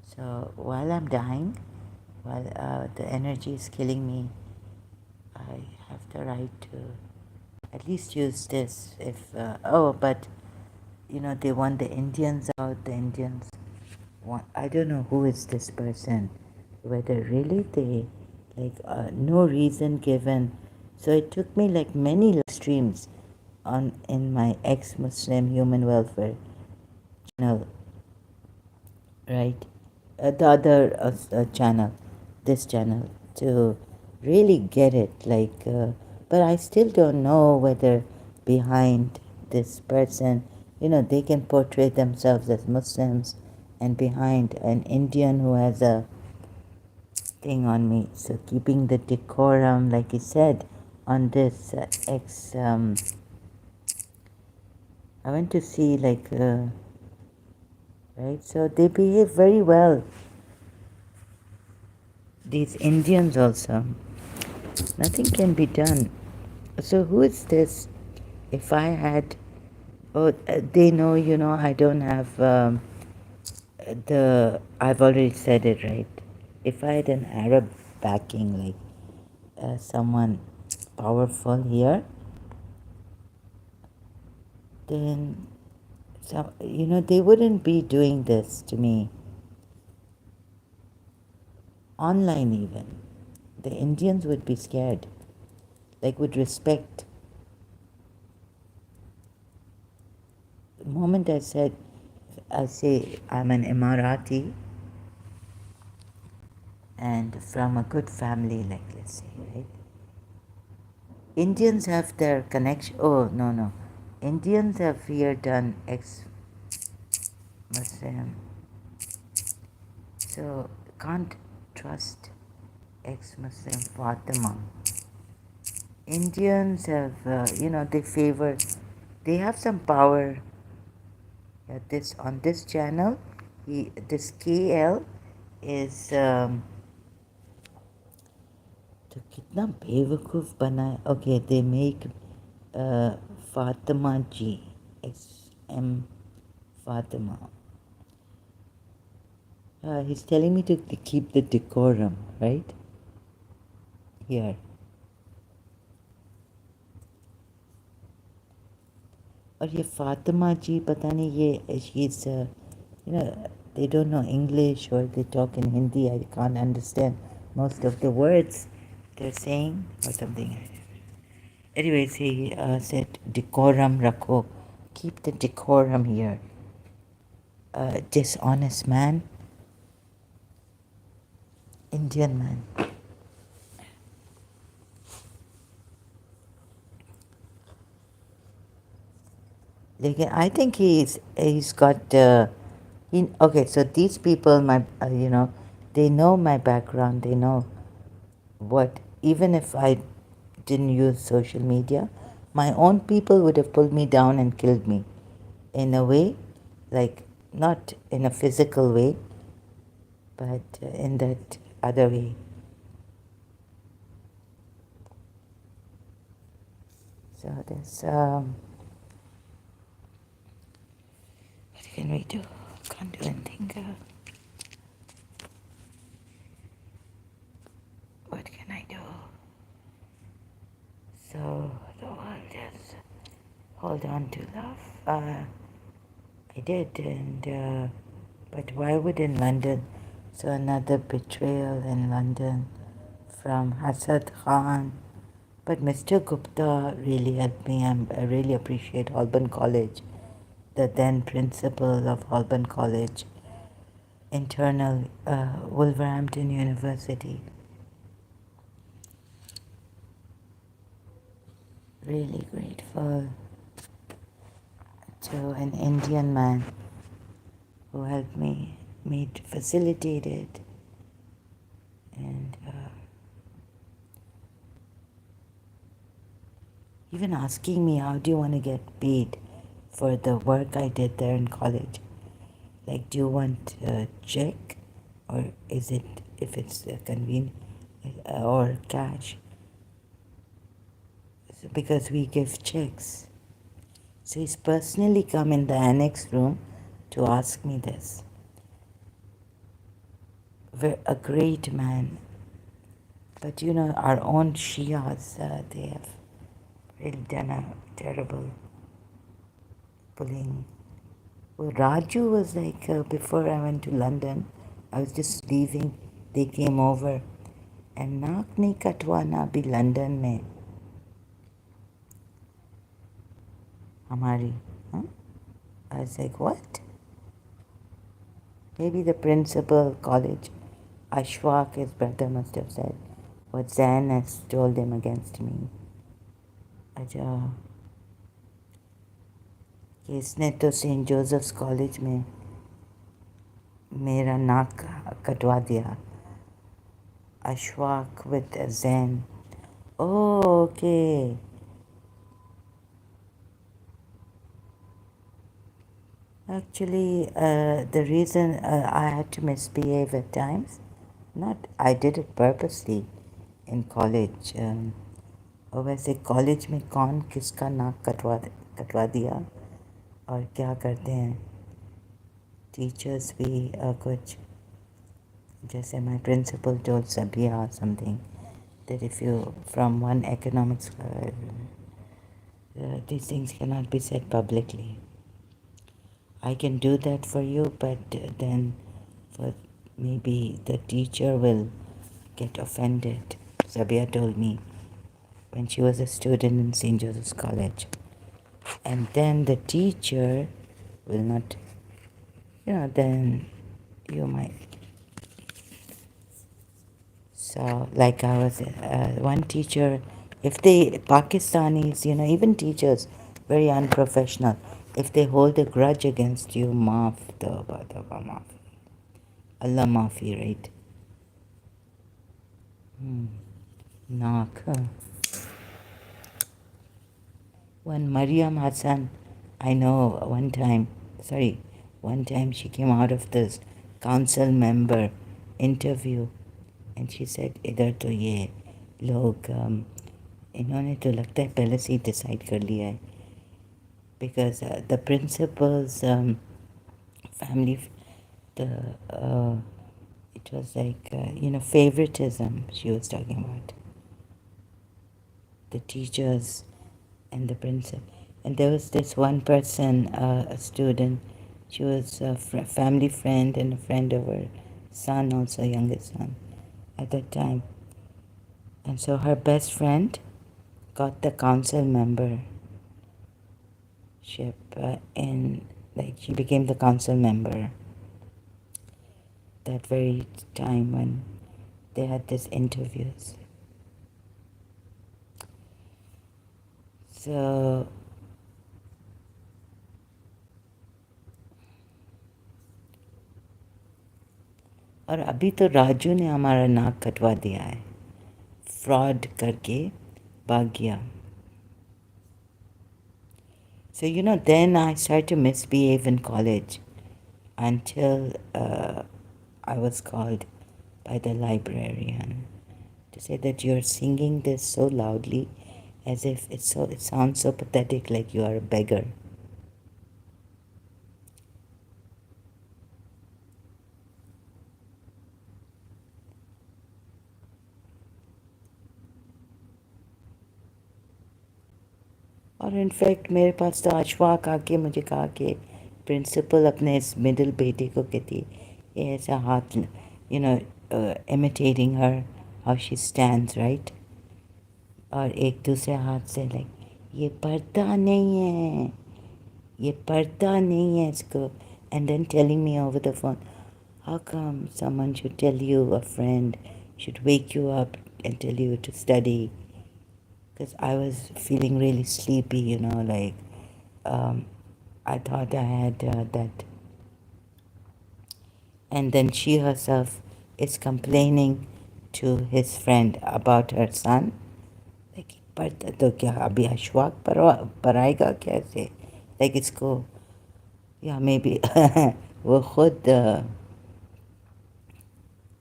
So, while I'm dying, while the energy is killing me, I have the right to at least use this. But they want the Indians out. The Indians want. I don't know who is this person. Whether really they no reason given. So it took me like many live streams in my ex-Muslim human welfare channel, right? The other channel, this channel, to really get it. But I still don't know whether behind this person, they can portray themselves as Muslims, and behind an Indian who has a thing on me. So keeping the decorum, like he said, on this I went to see right. So they behave very well. These Indians also. Nothing can be done. So who is this? If I had, they know, I don't have I've already said it, right? If I had an Arab backing, like someone powerful here, then so they wouldn't be doing this to me online even. The Indians would be scared, like would respect. The moment I say I'm an Emirati and from a good family, like let's say, right? Indians have their connection. Oh, no, no. Indians have here done ex-Muslim. So can't trust ex-Muslim Fatima. Indians have, they have some power. On this channel, this KL is तो कितना बेवकूफ़ बना है. Okay, they make Fatima G, XM Fatima. He's telling me to keep the decorum, right? Here. और ये फातिमा जी पता नहीं ये she's they don't know English or they talk in Hindi. I can't understand most of the words they're saying or something. Anyways, he said decorum rakho, keep the decorum here. Dishonest man, Indian man. I think he's got okay. So these people, they know my background. They know what. Even if I didn't use social media, my own people would have pulled me down and killed me, in a way, like not in a physical way, but in that other way. So there's what can we do? Can't do anything. What can I do? So the world is hold on to love. I did, and but why would in London? So another betrayal in London from Hasad Khan. But Mr. Gupta really helped me. I really appreciate Holborn College, the then principal of Holborn College, internal Wolverhampton University. Really grateful to an Indian man who helped me, facilitated, and even asking me, how do you want to get paid for the work I did there in college? Like, do you want a check, or is it, if it's convenient, or cash? So, because we give checks. So he's personally come in the annex room to ask me this. We're a great man. But our own Shias, they have really done a terrible bullying. Well, Raju was like, before I went to London, I was just leaving, they came over, and naak nahi katwana bhi London mein. Hamari. Huh? I was like, what? Maybe the principal college, Ashwak, his brother, must have said what Zan has told him against me. अच्छा कि इसने तो Saint Joseph's college में मेरा नाक कटवा दिया. Ashwak with Zen. Oh, okay. Actually, the reason I had to misbehave at times, not I did it purposely in college. और वैसे कॉलेज में कौन किसका नाक कटवा दिया और क्या करते हैं टीचर्स भी कुछ जैसे my principal told Sabia or something that if you from one economics These things cannot be said publicly. I can do that for you, but then for maybe the teacher will get offended. Sabia told me when she was a student in St. Joseph's College. And then the teacher will not, then you might. So, like I was, one teacher, if they, Pakistanis, even teachers, very unprofessional. If they hold a grudge against you, maaf, tawbah, tawbah, maaf. Allah maafi, right? Knock. When Mariam Hassan, I know one time she came out of this council member interview and she said, इधर तो ये लोग इन्होंने तो लगता है पहले से ही डिसाइड कर लिया है because the principal's family, the it was like favoritism she was talking about, the teachers and the principal. And there was this one person, a student, she was a family friend and a friend of her son, also youngest son at that time. And so her best friend got the council membership in, like, she became the council member that very time when they had these interviews. So और अभी तो राजू ने हमारा नाक कटवा दिया है, fraud करके भाग गया. So then I started to misbehave in college until I was called by the librarian to say that you're singing this so loudly as if it sounds so pathetic, like you are a beggar. और in fact मेरे पास तो अशफाक आके मुझे कहा कि principal अपने इस middle बेटे को कहती है ये ऐसा हाथ imitating her how she stands, right? और एक दूसरे हाथ से लाइक ये पढ़ता नहीं है, ये पढ़ता नहीं है इसको. And then telling me over the phone, how come someone should tell you, a friend should wake you up and tell you to study? Because I was feeling really sleepy, like I thought I had that. And then she herself is complaining to his friend about her son. Like, पढ़ता तो क्या अभी अशफाक पढ़ाएगा कैसे? Like इसको, या maybe वो खुद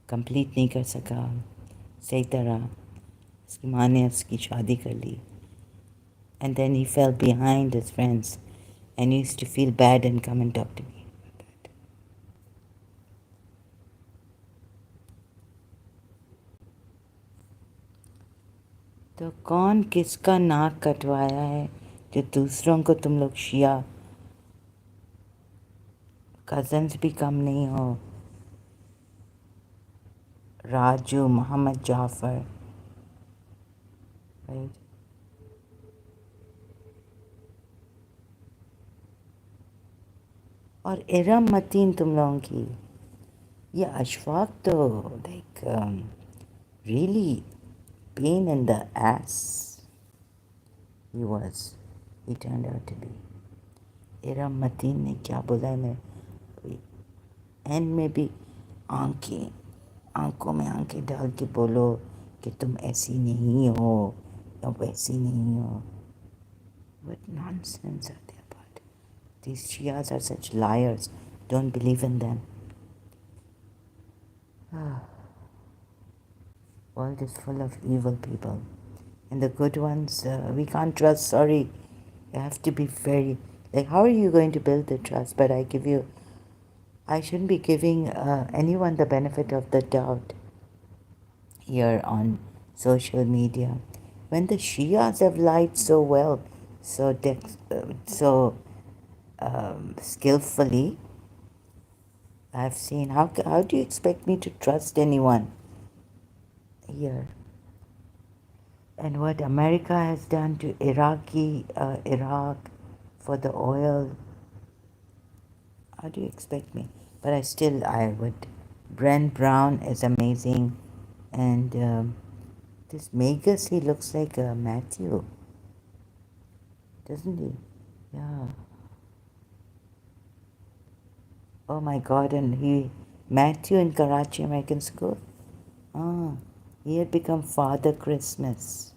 complete नहीं कर सका सही तरह. उसकी माँ ने उसकी शादी कर ली. And then he fell behind his friends and used to feel bad and come and talk to me. तो कौन किसका नाक कटवाया है जो दूसरों को तुम लोग शिया कजन्स भी कम नहीं हो? राजू, मोहम्मद जाफर, राइट? और इरम मतीन तुम लोगों की. ये अशफाक तो like really pain in the ass. He turned out to be. Iram Mateen ने क्या बोला है मैं एंड में भी आंखों में आंखें डाल के बोलो कि तुम ऐसी नहीं हो या वैसी नहीं हो. What nonsense are they about? These Shias are such liars. Don't believe in them. World is full of evil people. And the good ones, we can't trust. Sorry. You have to be very... Like, how are you going to build the trust? But I shouldn't be giving anyone the benefit of the doubt here on social media. When the Shias have lied so well, so skillfully. I've seen how do you expect me to trust anyone here? And what America has done to Iraq for the oil, how do you expect me? But I would. Brent Brown is amazing, and this Magus, he looks like Matthew, doesn't he? Yeah. Oh my God! And Matthew in Karachi American School. Oh, he had become Father Christmas.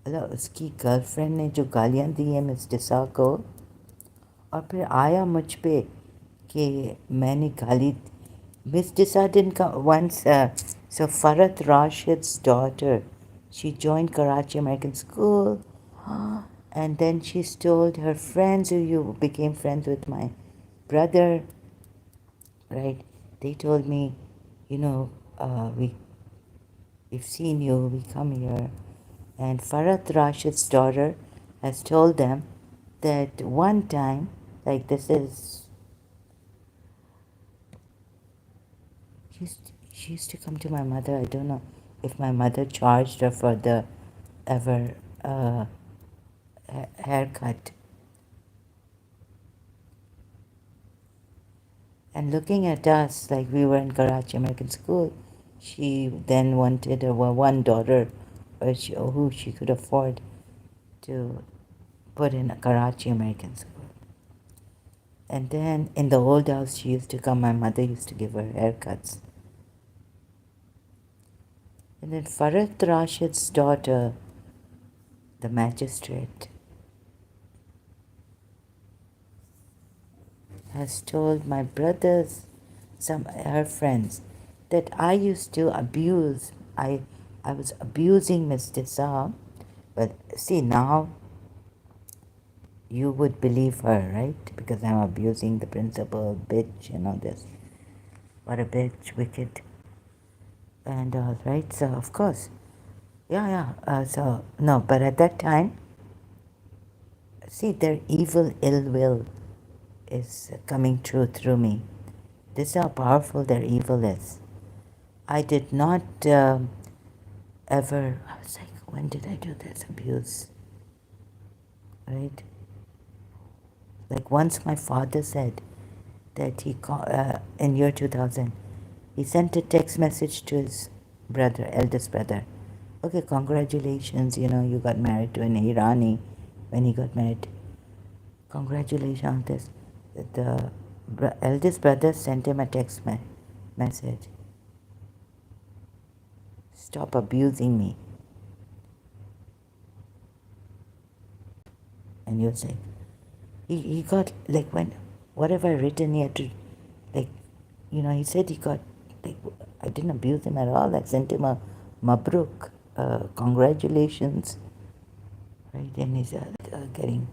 मतलब उसकी girlfriend ने जो गालियाँ दी है miss D'Sa को, और फिर आया मुझ पे कि मैंने गाली. Miss Disa didn't come once. So Farhat Rashid's daughter, she joined Karachi American School, and then she's told her friends who you became friends with my brother, right? They told me, you know, we've seen you, we come here. And Farhat Rashid's daughter has told them that one time, like she used to come to my mother. I don't know if my mother charged her for the ever haircut. And looking at us like we were in Karachi American School, she then wanted one daughter who she could afford to put in a Karachi American School. And then in the old house, she used to come, my mother used to give her haircuts. And then Farhat Rashid's daughter, the magistrate, has told my brothers, her friends, that I used to abuse. I was abusing Miss Disa. But see, now you would believe her, right? Because I'm abusing the principal, bitch, and all this. What a bitch, wicked, and all, right? So, of course. Yeah. So, no, but at that time, see, their evil ill will is coming true through me. This is how powerful their evil is. I did not ever, I was like, when did I do this abuse? Right? Like once my father said that in year 2000, he sent a text message to his brother, eldest brother. Okay, congratulations, you got married to an Irani when he got married. Congratulations on this. The eldest brother sent him a text message. Stop abusing me. And you say, he got, like, what have I written here to, like, he said he got, like, I didn't abuse him at all. I sent him a mabruk, congratulations, right? And he's getting.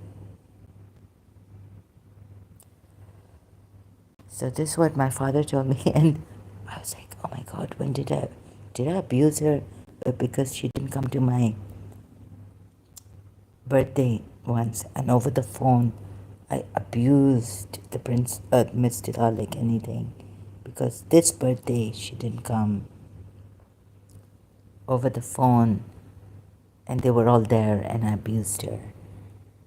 So this is what my father told me, and I was like, oh my God, when did I abuse her? Because she didn't come to my birthday once, and over the phone, I abused the Miss Tila like anything, because this birthday she didn't come over the phone, and they were all there, and I abused her.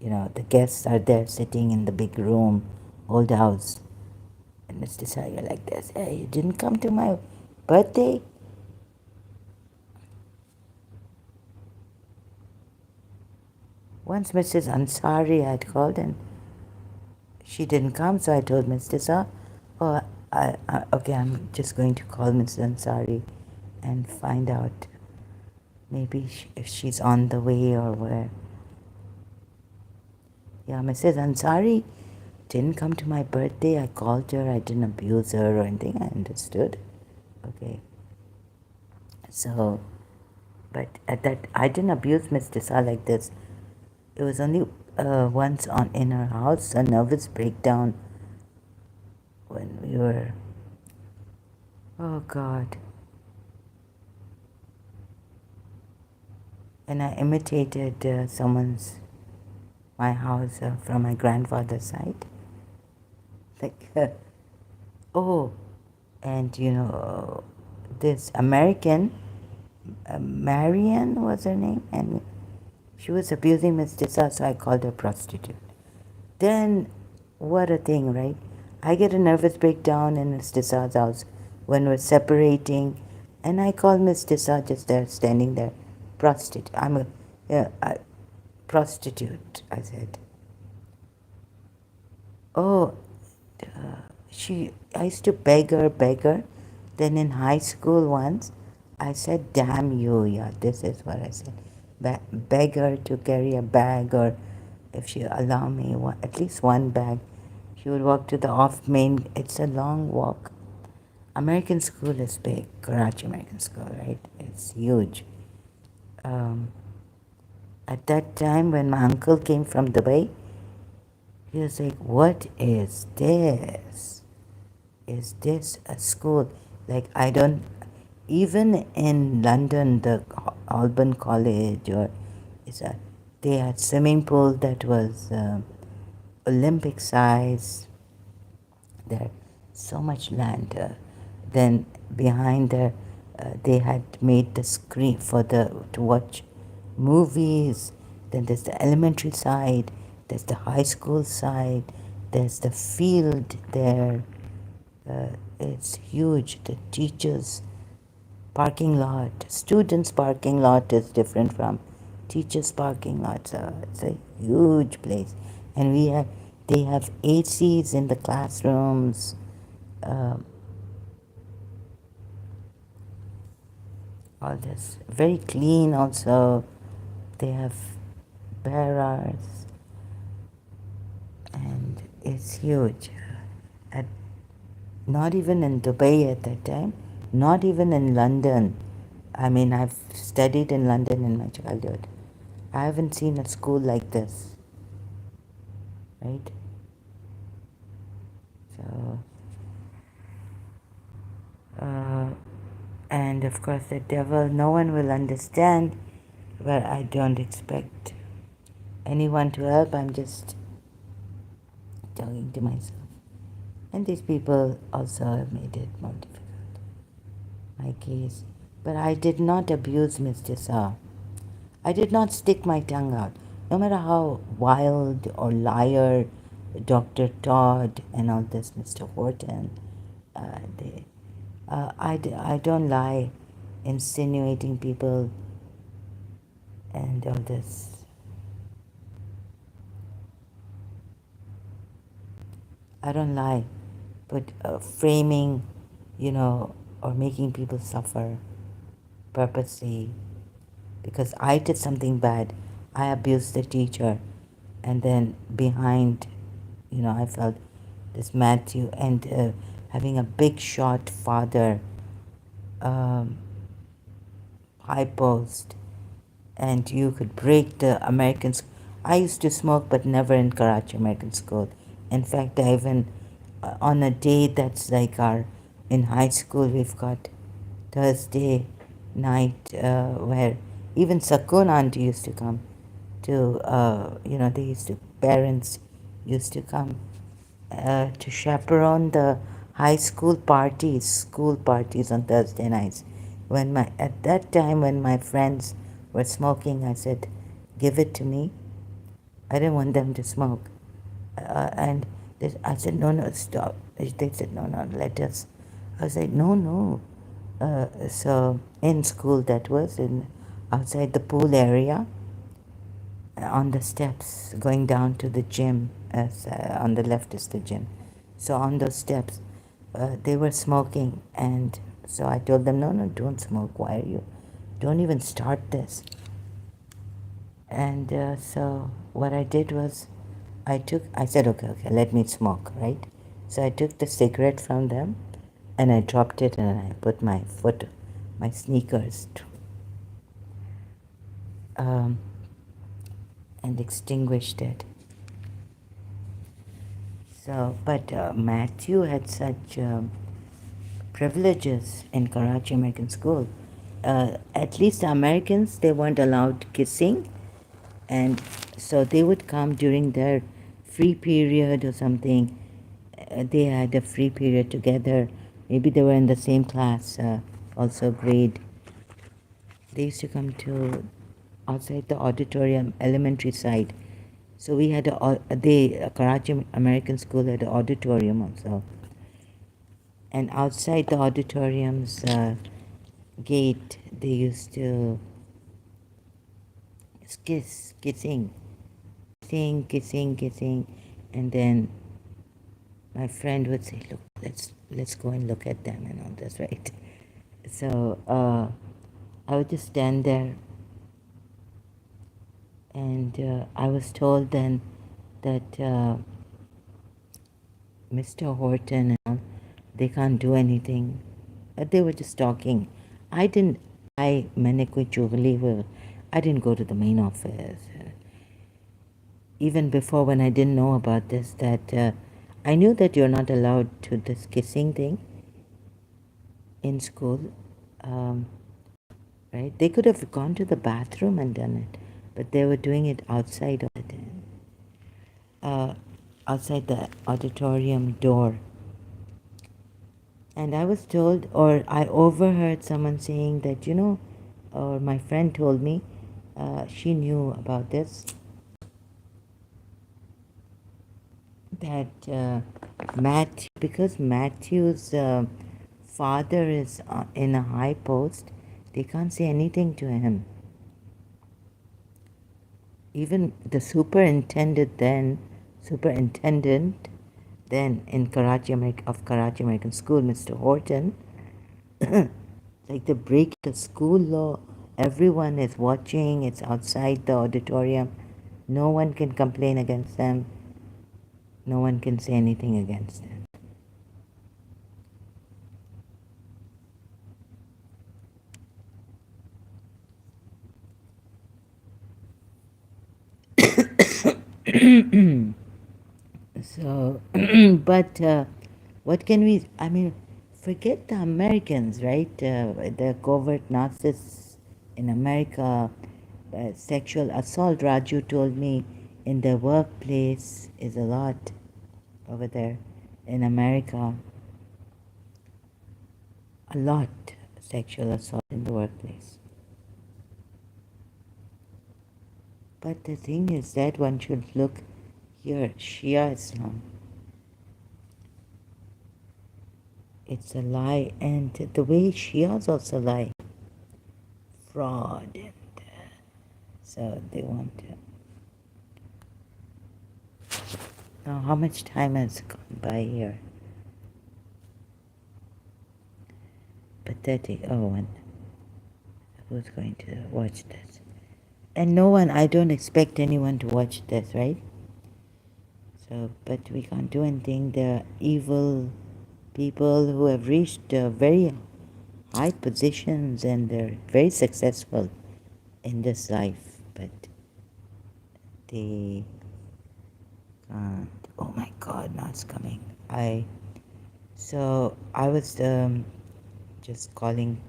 The guests are there sitting in the big room, old house, and Miss Tila, you're like this. Hey, you didn't come to my birthday. Once Mrs. Ansari had called and she didn't come, so I told Miss Tisa, oh, okay, I'm just going to call Mrs. Ansari and find out maybe if she's on the way or where. Yeah, Mrs. Ansari didn't come to my birthday. I called her. I didn't abuse her or anything. I understood. Okay. So, but at that, I didn't abuse Miss Tisa like this. It was only once in her house, a nervous breakdown when we were, oh God. And I imitated someone's my house from my grandfather's side. Like, oh, and this American, Marianne was her name, and she was abusing Miss Tissa, so I called her prostitute. Then, what a thing, right? I get a nervous breakdown in Miss Tissa's house when we're separating, and I call Miss Tissa just there, standing there, prostitute. Prostitute, I said. Oh, I used to beg her. Then in high school once, I said, damn you, yeah, this is what I said. Beg her to carry a bag, or if she allow me at least one bag. She would walk to the off main, it's a long walk. American school is big, Karachi American School, right? It's huge. At that time when my uncle came from Dubai, he was like, what is this? Is this a school? Like, I don't, even in London, the Alban College, or they had swimming pool that was Olympic size. There, so much land. Then behind there, they had made the screen to watch movies. Then there's the elementary side. There's the high school side. There's the field there. It's huge. The teachers' parking lot, students' parking lot is different from teachers' parking lot. So it's a huge place, and they have ACs in the classrooms. All this very clean. Also, they have bearers, and it's huge. Not even in Dubai at that time, not even in London. I mean, I've studied in London in my childhood. I haven't seen a school like this, right? So, and of course, the devil, no one will understand, but I don't expect anyone to help. I'm just talking to myself. And these people also have made it more difficult, my case. But I did not abuse Mr. Shah. I did not stick my tongue out. No matter how wild or liar Dr. Todd and all this, Mr. Horton, I don't lie, insinuating people and all this. I don't lie, but framing, or making people suffer purposely because I did something bad. I abused the teacher, and then behind, I felt this Matthew, and having a big shot father, high post, and you could break the Americans. I used to smoke, but never in Karachi American School. In fact, I even on a day that's like in high school, we've got Thursday night where even Sakun auntie used to come to, parents used to come to chaperone the school parties on Thursday nights. At that time when my friends were smoking, I said, give it to me. I didn't want them to smoke. And I said, no, stop. They said, no, let us. I was like, no. So in school, that was outside the pool area, on the steps going down to the gym, as on the left is the gym. So on those steps, they were smoking, and so I told them, no, don't smoke. Why are you? Don't even start this. And so what I did was, I said, okay, let me smoke, right? So I took the cigarette from them, and I dropped it, and I put my sneakers, and extinguished it. So, but Matthew had such privileges in Karachi American School. At least the Americans, they weren't allowed kissing, and So they would come during their free period or something. They had a free period together. Maybe they were in the same class, also grade. They used to come to outside the auditorium, elementary side. So we had a Karachi American school had an auditorium also. And outside the auditorium's gate, they used to kissing, and then my friend would say, "Look, let's go and look at them," and all this, right? So I would just stand there, and I was told then that Mr. Horton and all, they can't do anything. They were just talking. I didn't. मैंने कोई चुगली हुई. I didn't go to the main office. Even before, when I didn't know about this, that I knew that you're not allowed to this kissing thing in school. Right? They could have gone to the bathroom and done it, but they were doing it outside of it, outside the auditorium door. And I was told, or I overheard someone saying that, or my friend told me, she knew about this, that because Matthew's father is in a high post, they can't say anything to him. Even the superintendent then in Karachi American School, Mr. Horton, like they break the school law. Everyone is watching. It's outside the auditorium. No one can complain against them. No one can say anything against them. So, but what can we? I mean, forget the Americans, right? The covert narcissists in America, sexual assault. Raju told me in the workplace is a lot over there in America. A lot sexual assault in the workplace. But the thing is that one should look here, Shia Islam. It's a lie, and the way Shias also lie, fraud, and so they want to. Now, how much time has gone by here? Pathetic. Oh, and who's going to watch this? And no one, I don't expect anyone to watch this, right? So, but we can't do anything. There are evil people who have reached very high positions and they're very successful in this life, but they can't. Oh my God, now it's coming. So I was just calling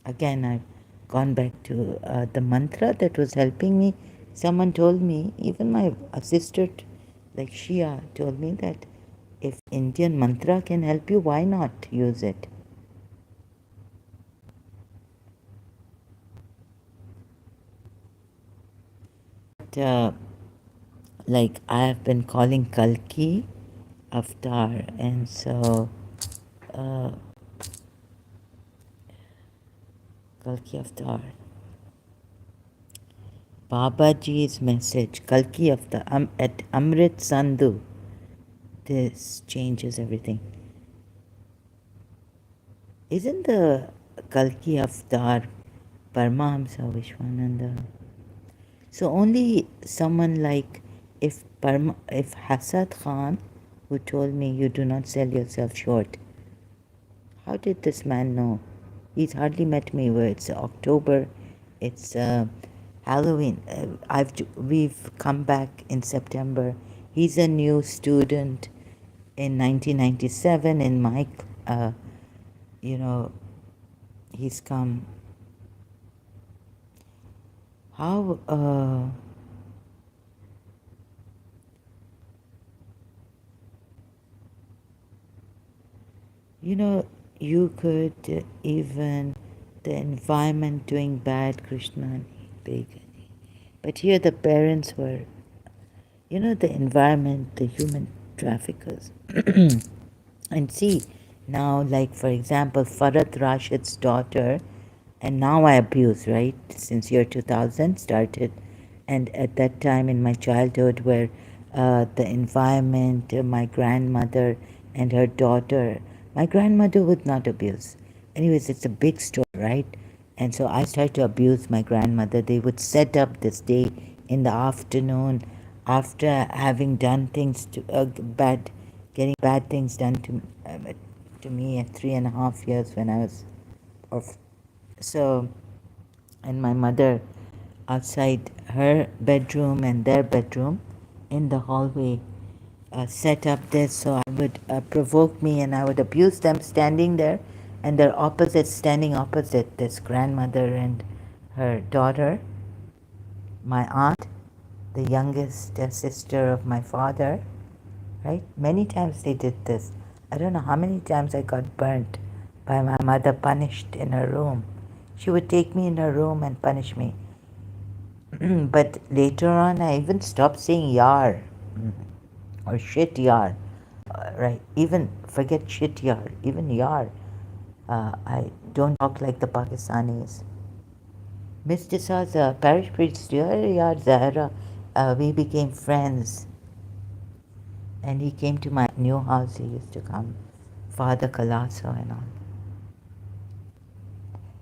again. I've gone back to the mantra that was helping me. Someone told me, even my sister, like Shia, told me that if Indian mantra can help you, why not use it? But, like I have been calling Kalki Avatar, and so Kalki Avatar. Babaji's message, Kalki Avatar, at Amrit Sandhu. This changes everything. Isn't the Kalki Avatar Paramahamsa Vishwananda? So only someone like if Hassad Khan, who told me you do not sell yourself short, how did this man know? He's hardly met me. Where it's October, it's Halloween. We've come back in September. He's a new student in 1997 in my, he's come. How You know, you could even the environment doing bad, Krishna, big. But here the parents were, the environment, the human traffickers. And see, now, like for example, Farad Rashid's daughter, and now I abuse, right? Since year 2000 started, and at that time in my childhood, where the environment, my grandmother and her daughter, my grandmother would not abuse. Anyways, it's a big story, right? And so I started to abuse my grandmother. They would set up this day in the afternoon after having done things to bad, getting bad things done to me at 3.5 years when I was of. So, and my mother outside her bedroom and their bedroom in the hallway set up this, so I would provoke me and I would abuse them standing there, and they're opposite, standing opposite, this grandmother and her daughter, my aunt, the youngest sister of my father, right? Many times they did this. I don't know how many times I got burnt by my mother, punished in her room. She would take me in her room and punish me. But later on, I even stopped saying yar or shit yar, right? Even forget shit yar, even yar. I don't talk like the Pakistanis. Miss Desa's parish priest, yar Zahra, we became friends. And he came to my new house, he used to come, Father Calasso and all.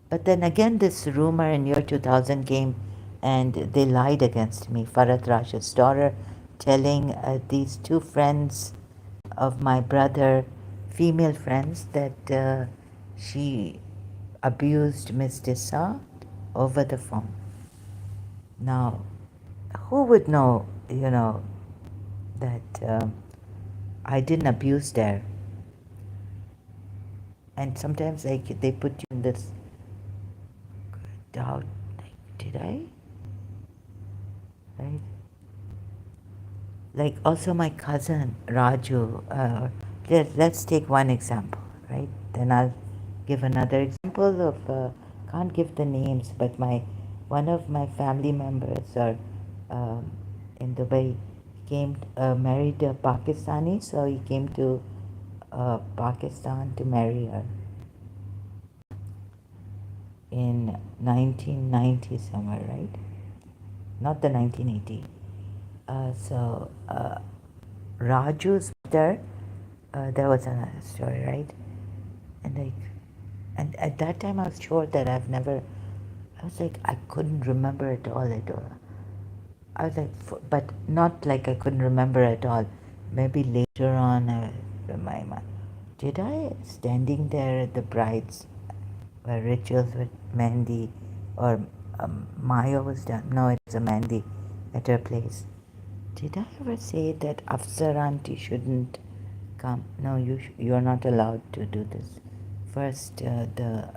But then again, this rumor in year 2000 came and they lied against me. Farad Rashid's daughter telling these two friends of my brother, female friends, that she abused Miss Desa over the phone. Now, who would know, that I didn't abuse there? And sometimes they put you in this doubt, like, did I? Right? Like also my cousin Raju. Let's take one example, right? Then I'll give another example of. Can't give the names, but one of my family members are um, in Dubai. Came married a Pakistani, so he came to Pakistan to marry her in 1990 somewhere, right? Not the 1980. Raju's mother, there was another story, right? And and at that time I was sure that I was like, I couldn't remember at all at all. I was like, but not like I couldn't remember at all. Maybe later on, my mind, did I standing there at the bride's rituals with Mehndi, or Maya was done? No, it was a Mehndi at her place. Did I ever say that Afsar auntie shouldn't come? No, you're not allowed to do this. First, the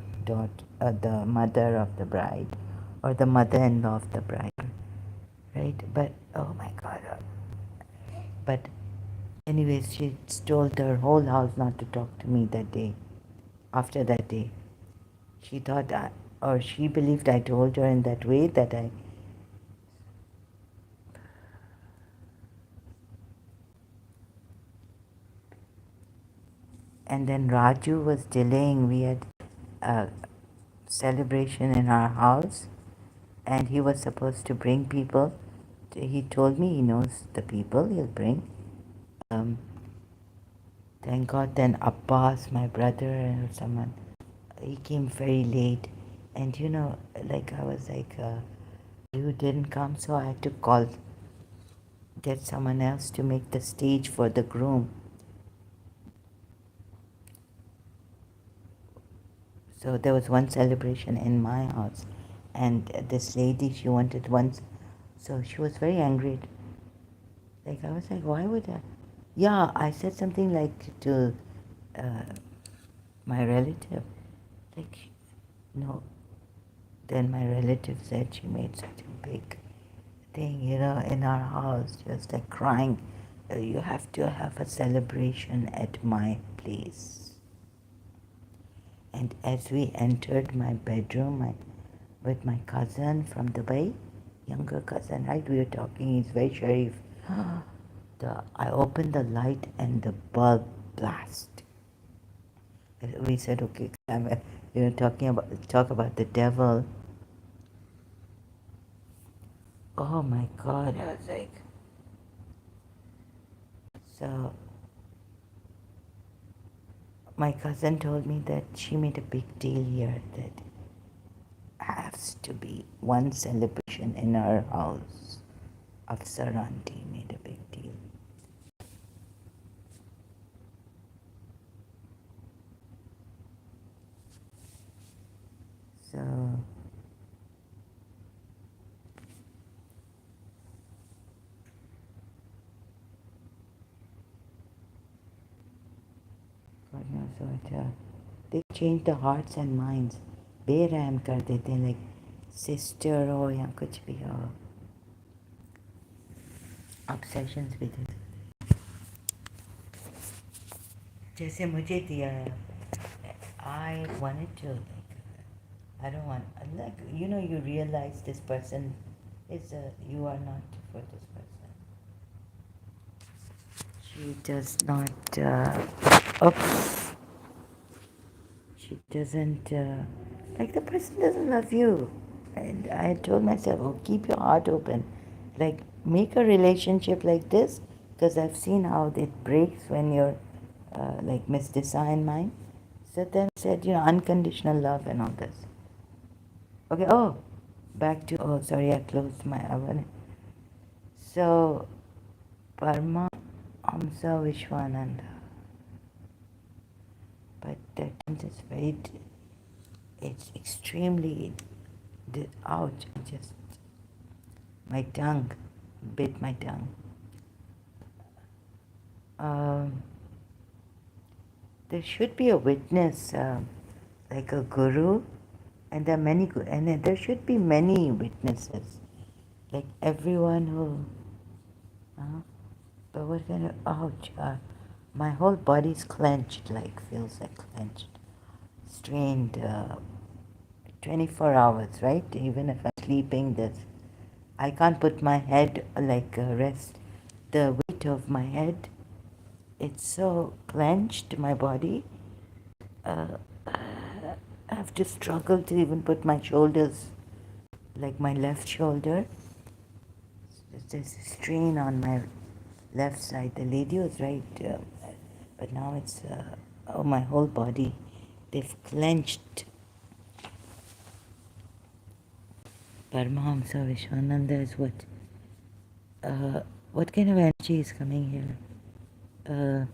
mother of the bride, or the mother-in-law of the bride, right? But oh my God! But anyways, she told her whole house not to talk to me that day. After that day, she thought, or she believed I told her in that way that I. And then Raju was delaying. We had a celebration in our house, and he was supposed to bring people. He told me he knows the people he'll bring. Um, thank God. Then Abbas, my brother, and someone, he came very late, and like I was like, you didn't come, so I had to get someone else to make the stage for the groom. So there was one celebration in my house, and this lady, she wanted once, so she was very angry. Like I was like, why would I? Yeah, I said something like to uh, my relative, like, no. Then my relative said she made such a big thing, in our house, just like crying. You have to have a celebration at my place. And as we entered my bedroom with my cousin from Dubai, younger cousin, right? We were talking, he's very sharif. I opened the light and the bulb blast. We said, okay, talk about the devil. Oh my God, I was like, so my cousin told me that she made a big deal here that has to be one celebration in her house of Saranti made a big deal. So God knows what they change the hearts and minds. बेरहम कर देते हैं like sister हो या कुछ भी हो obsessions भी देते जैसे मुझे दिया है I wanted to like I don't want like you realize this person is you are not for this person. She does not oops she doesn't like the person doesn't love you. And I told myself, oh, keep your heart open. Like, make a relationship like this, because I've seen how it breaks when you're like Miss Design Mind. So then I said, unconditional love and all this. Okay, oh, sorry, I closed my oven. So, Parma Amsa Vishwananda. But that is it's extremely, ouch, just, my tongue, bit my tongue. There should be a witness, like a guru, and there are and there should be many witnesses, like everyone who. But what kind of ouch? My whole body's clenched, like feels like clenched, strained. 24 hours, right? Even if I'm sleeping, I can't put my head like rest. The weight of my head, it's so clenched, my body. I have to struggle to even put my shoulders, like my left shoulder. There's a strain on my left side. The lady was right, but now it's my whole body. They've clenched. Paramahamsa Vishwananda is what kind of energy is coming here?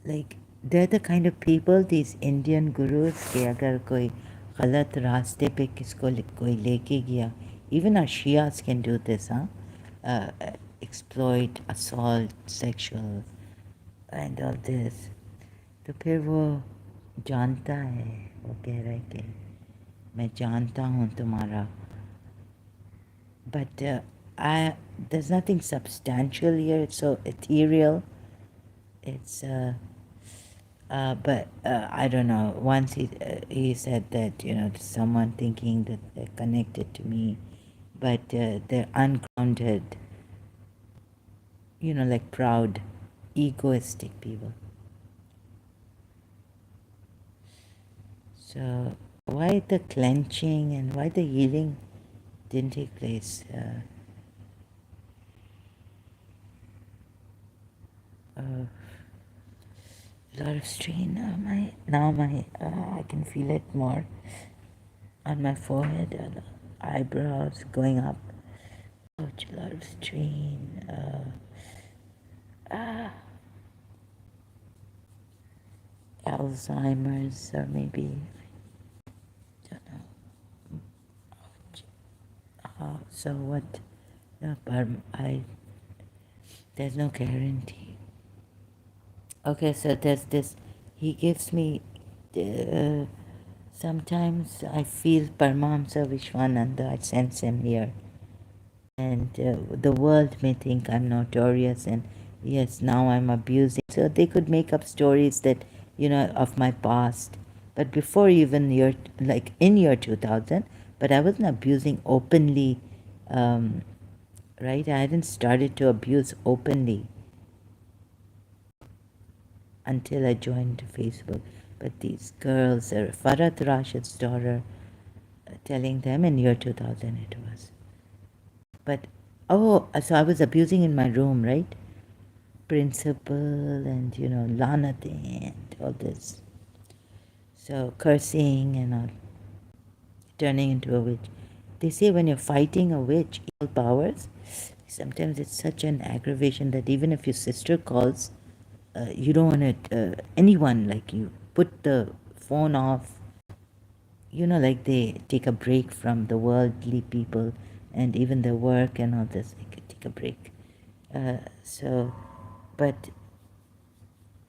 Like they're the kind of people, these Indian gurus, कि अगर कोई गलत रास्ते पे किसको कोई लेके गया, even our Shias can do this, exploit, assault, sexual, and all this. तो फिर वो जानता है, वो कह रहा है कि मैं जानता हूँ तुम्हारा. But there's nothing substantial here. It's so ethereal. It's but I don't know. Once he said that someone thinking that they're connected to me, but they're ungrounded. Like proud, egoistic people. So why the clenching and why the healing didn't take place? A lot of strain. I can feel it more on my forehead, eyebrows going up. Ouch, a lot of strain. Alzheimer's or maybe, don't know. So what? No, but there's no guarantee. Okay, so there's this. He gives me. Sometimes I feel Paramahamsa Vishwananda. I sense him here, and the world may think I'm notorious, and yes, now I'm abusing. So they could make up stories that of my past. But before even like in year 2000, but I wasn't abusing openly, right? I hadn't started to abuse openly until I joined Facebook. But these girls, Farhat Rashid's daughter, telling them in year 2000 it was. But, oh, so I was abusing in my room, right? Principal and, Lanathi and all this. So cursing and all, turning into a witch. They say when you're fighting a witch, evil powers, sometimes it's such an aggravation that even if your sister calls, you don't want to, anyone, like you put the phone off, like they take a break from the worldly people and even their work and all this, they could take a break. But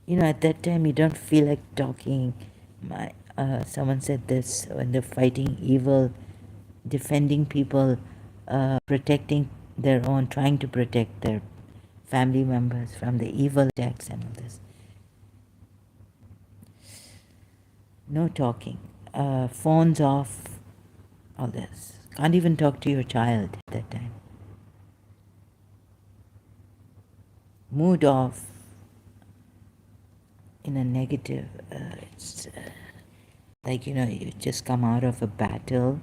at that time you don't feel like talking. Someone said this when they're fighting evil, defending people, protecting their own, trying to protect their family members from the evil attacks and all this. No talking, phones off, all this. Can't even talk to your child at that time. Mood off in a negative. It's like you just come out of a battle,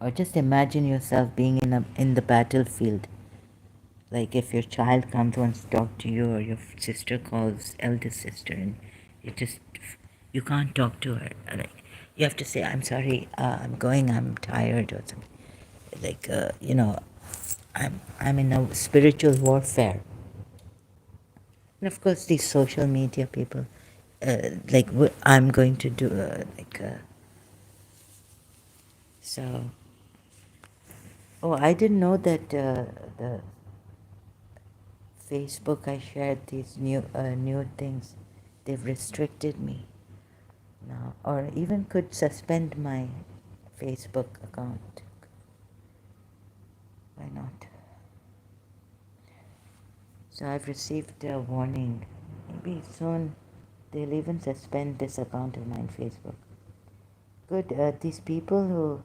or just imagine yourself being in the battlefield. Like if your child comes wants to talk to you, or your sister calls, eldest sister, and you can't talk to her. Like you have to say, "I'm sorry, I'm going. I'm tired," or something. Like I'm in a spiritual warfare. And of course, these social media people, like I'm going to do so. Oh, I didn't know that the Facebook I shared these new things. They've restricted me now, or even could suspend my Facebook account. Why not? So I've received a warning. Maybe soon they'll even suspend this account of mine, Facebook. Good. These people who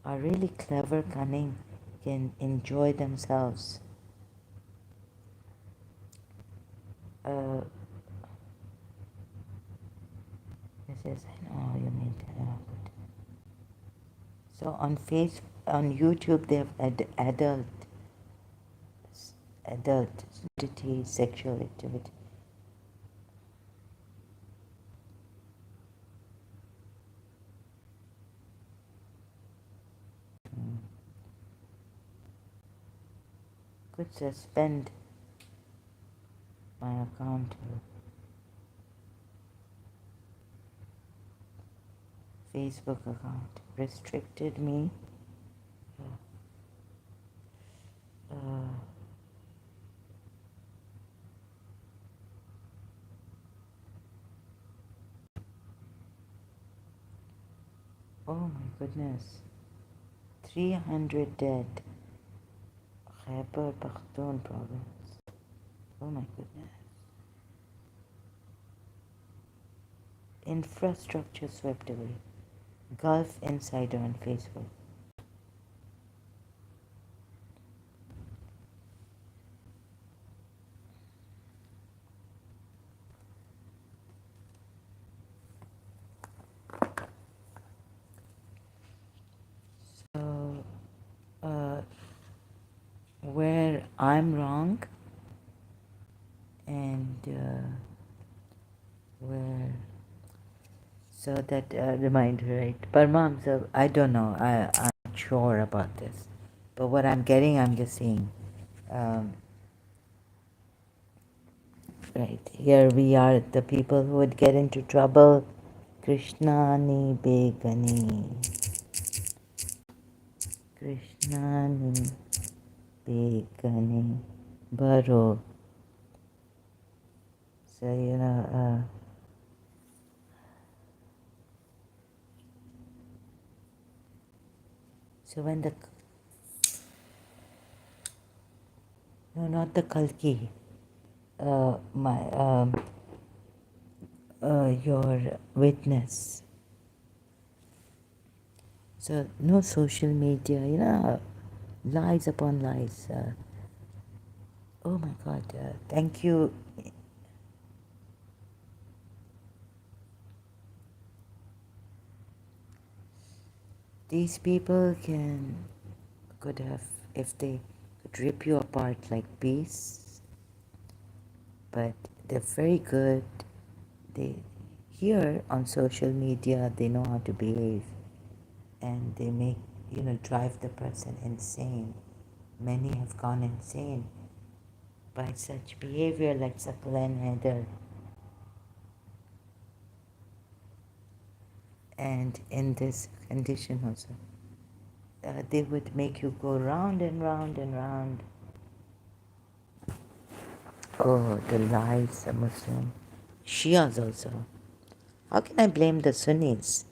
are really clever, cunning, can enjoy themselves. This is, I know you mean. Good. So on YouTube, they have adult nudity, sexual activity. Could suspend my account. Facebook account restricted me. Oh my goodness, 300 dead. Khyber Pakhtunkhwa province. Oh my goodness. Infrastructure swept away. Gulf Insider on Facebook. So, where I'm wrong and where. So that reminder, right? Parmam, so I don't know. I'm not sure about this. But what I'm getting, I'm just saying. Right, here we are, the people who would get into trouble. Krishnani Begani. Krishnani Begani. Baro. So, so when no, not the Kalki. My, your witness. So no social media, lies upon lies. Oh my God, thank you. These people could have, if they could rip you apart like peas, but they're very good. They here on social media, they know how to behave, and they make drive the person insane. Many have gone insane by such behavior, like Sakla and Heather. And in this condition also, they would make you go round and round and round. Oh, the lies, the Muslim. Shias also. How can I blame the Sunnis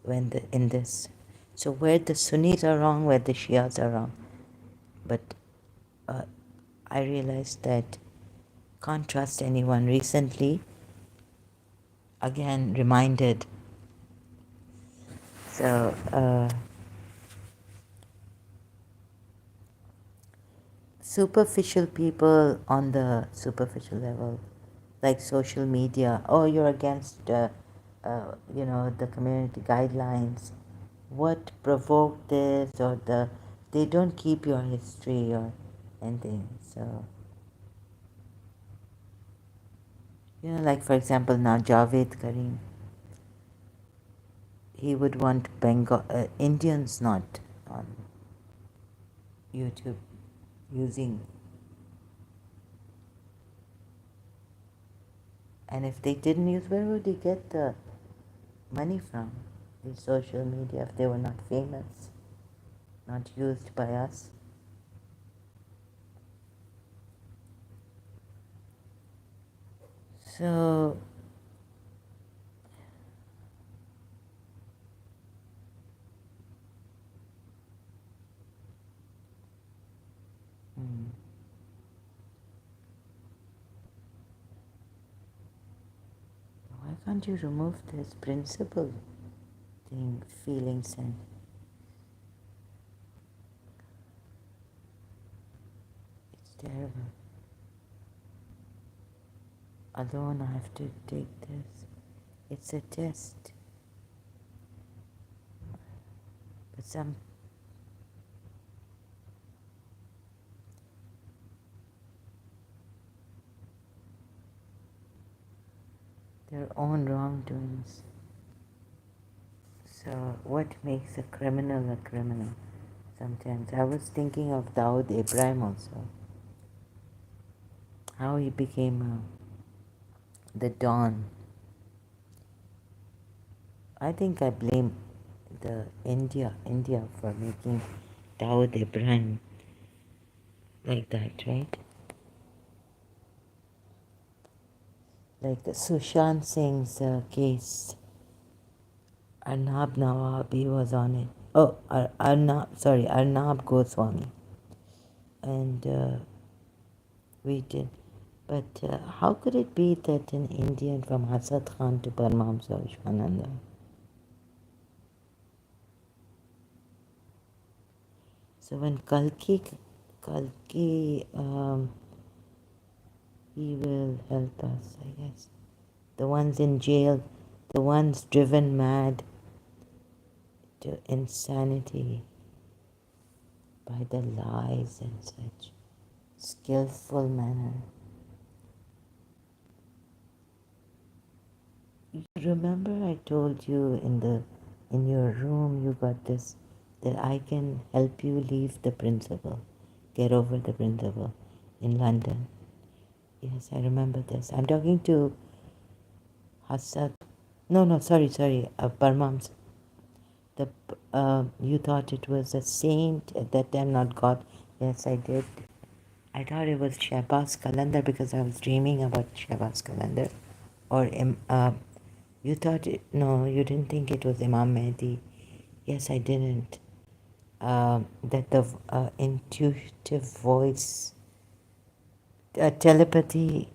in this? So where the Sunnis are wrong, where the Shias are wrong. But uh, I realized that can't trust anyone. Recently, again reminded. So superficial people on the superficial level, like social media. Oh, you're against, the community guidelines. What provoked this or they don't keep your history or anything. So, like for example now Javed Karim, he would want Indians not on YouTube using, and if they didn't use, where would he get the money from? The social media, if they were not famous, not used by us. So, why can't you remove this principle thing, feelings, and it's terrible. Alone, I have to take this. It's a test. But their own wrongdoings. So, what makes a criminal a criminal? Sometimes I was thinking of Dawood Ibrahim also, how he became the Don. I think I blame the India for making Dawood Ibrahim like that, right? Like the Sushant Singh's case, Arnab Nawabi was on it. Oh, Arnab Goswami. And we did. But how could it be that an Indian from Hasad Khan to Paramahamsa Vishwananda? So when Kalki, he will help us, I guess. The ones in jail, the ones driven mad to insanity by the lies in such skillful manner. You remember I told you in your room you got this, that I can help you leave the principal, get over the principal in London. Yes, I remember this. I'm talking to Hassad. No, sorry, Parmams. You thought it was a saint at that time, not God. Yes, I did. I thought it was Shahbaz Kalandar because I was dreaming about Shahbaz Kalandar. Or you thought no, you didn't think it was Imam Mehdi. Yes, I didn't. That the intuitive voice, telepathy,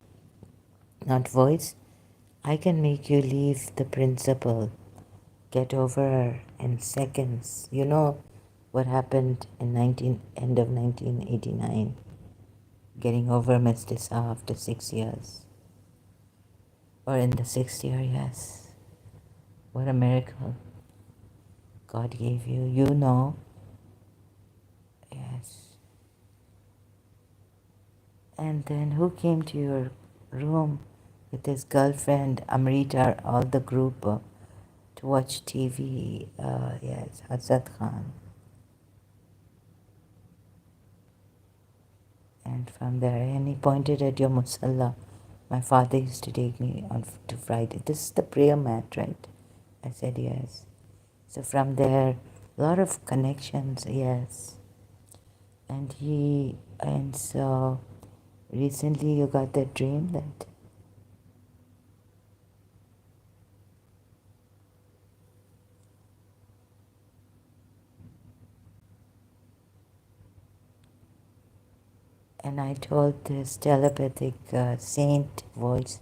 not voice. I can make you leave the principal, get over her in seconds. You know what happened in end of 1989, getting over Miss Disa after 6 years. Or in the sixth year, yes. What a miracle God gave you. You know. Yes. And then who came to your room with his girlfriend, Amrita, all the group to watch TV? Yes, Hazrat Khan. And from there, and he pointed at your musalla. My father used to take me on to Friday. This is the prayer mat, right? I said yes. So from there, a lot of connections, yes. And so recently you got that dream that, and I told this telepathic saint voice.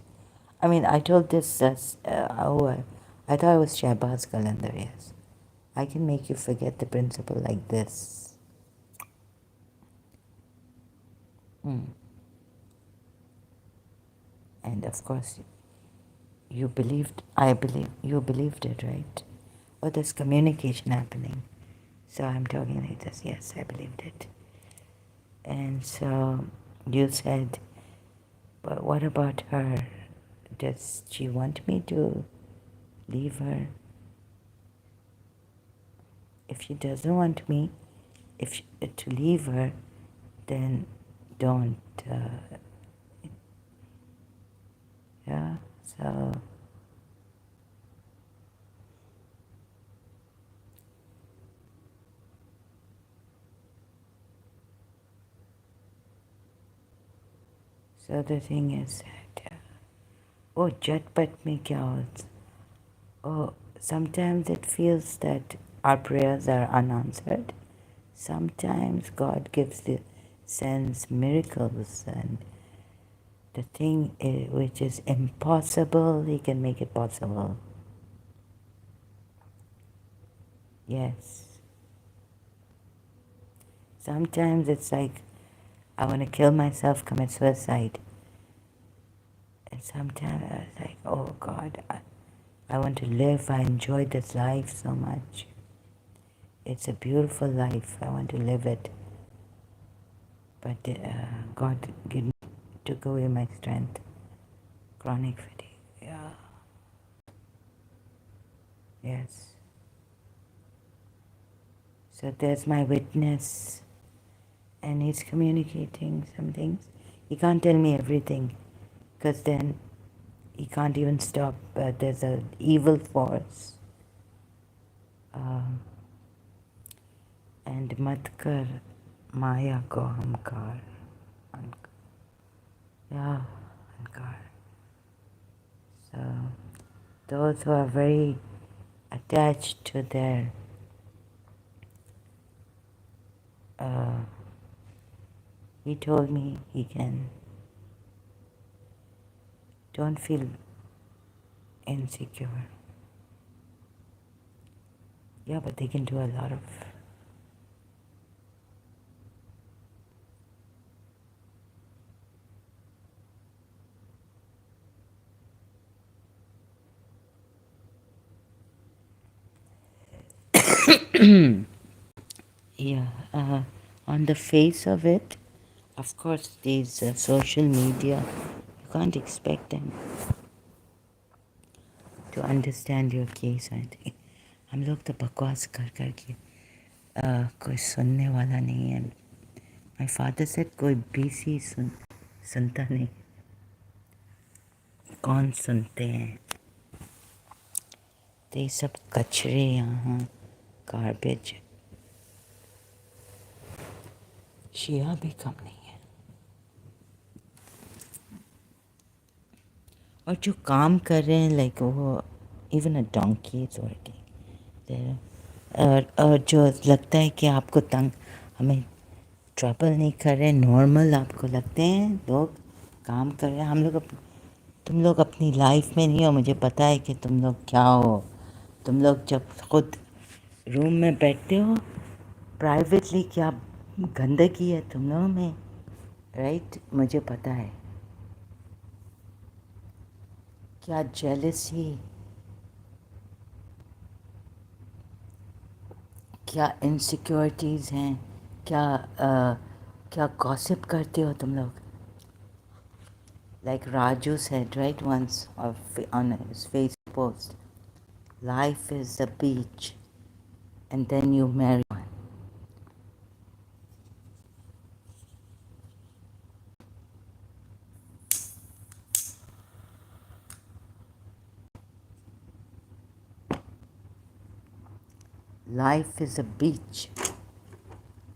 I mean, I told this, I thought it was Shahbaz Kalandar, yes. I can make you forget the principle like this. Mm. And of course, you believed it, right? Oh, there's communication happening. So I'm talking like this, yes, I believed it. And so you said, but what about her? Does she want me to leave her? If she doesn't want me, to leave her, then don't. Yeah. So the thing is that, oh, jatpat mein kya hoता? Oh, sometimes it feels that our prayers are unanswered. Sometimes God sends miracles, and the thing which is impossible, He can make it possible. Yes. Sometimes it's like I want to kill myself, commit suicide. And sometimes I was like, oh God, I want to live. I enjoy this life so much. It's a beautiful life. I want to live it. But God took away my strength. Chronic fatigue. Yeah. Yes. So there's my witness. And he's communicating some things. He can't tell me everything, because then he can't even stop. There's an evil force. And mat kar maya ko hamkar. Yeah, ankar. So those who are very attached to their he told me he can, don't feel insecure. Yeah, but they can do a lot of yeah, on the face of it, of course, these social media, you can't expect them to understand your case. I think हम लोग तो बकवास कर करके कोई सुनने वाला नहीं है. My father said कोई बीसी सुनता नहीं. कौन सुनते हैं? तो ये सब कचरे यहाँ, गार्बेज. शिया भी कम नहीं है. और जो काम कर रहे हैं, लाइक वो even a donkey is working. और जो लगता है कि आपको हमें ट्रबल नहीं कर रहे, नॉर्मल आपको लगते हैं लोग काम कर रहे हैं. हम लोग तुम लोग अपनी लाइफ में नहीं हो, मुझे पता है कि तुम लोग क्या हो। तुम लोग जब खुद रूम में बैठते हो प्राइवेटली क्या गंदगी है तुम लोगों में, राइट? मुझे पता है क्या जेलसी, क्या इनसिक्योरिटीज़ हैं, क्या क्या गॉसिप करते हो तुम लोग। Like Raju said right once on his Facebook post, life is a beach and then you marry one. Life is a beach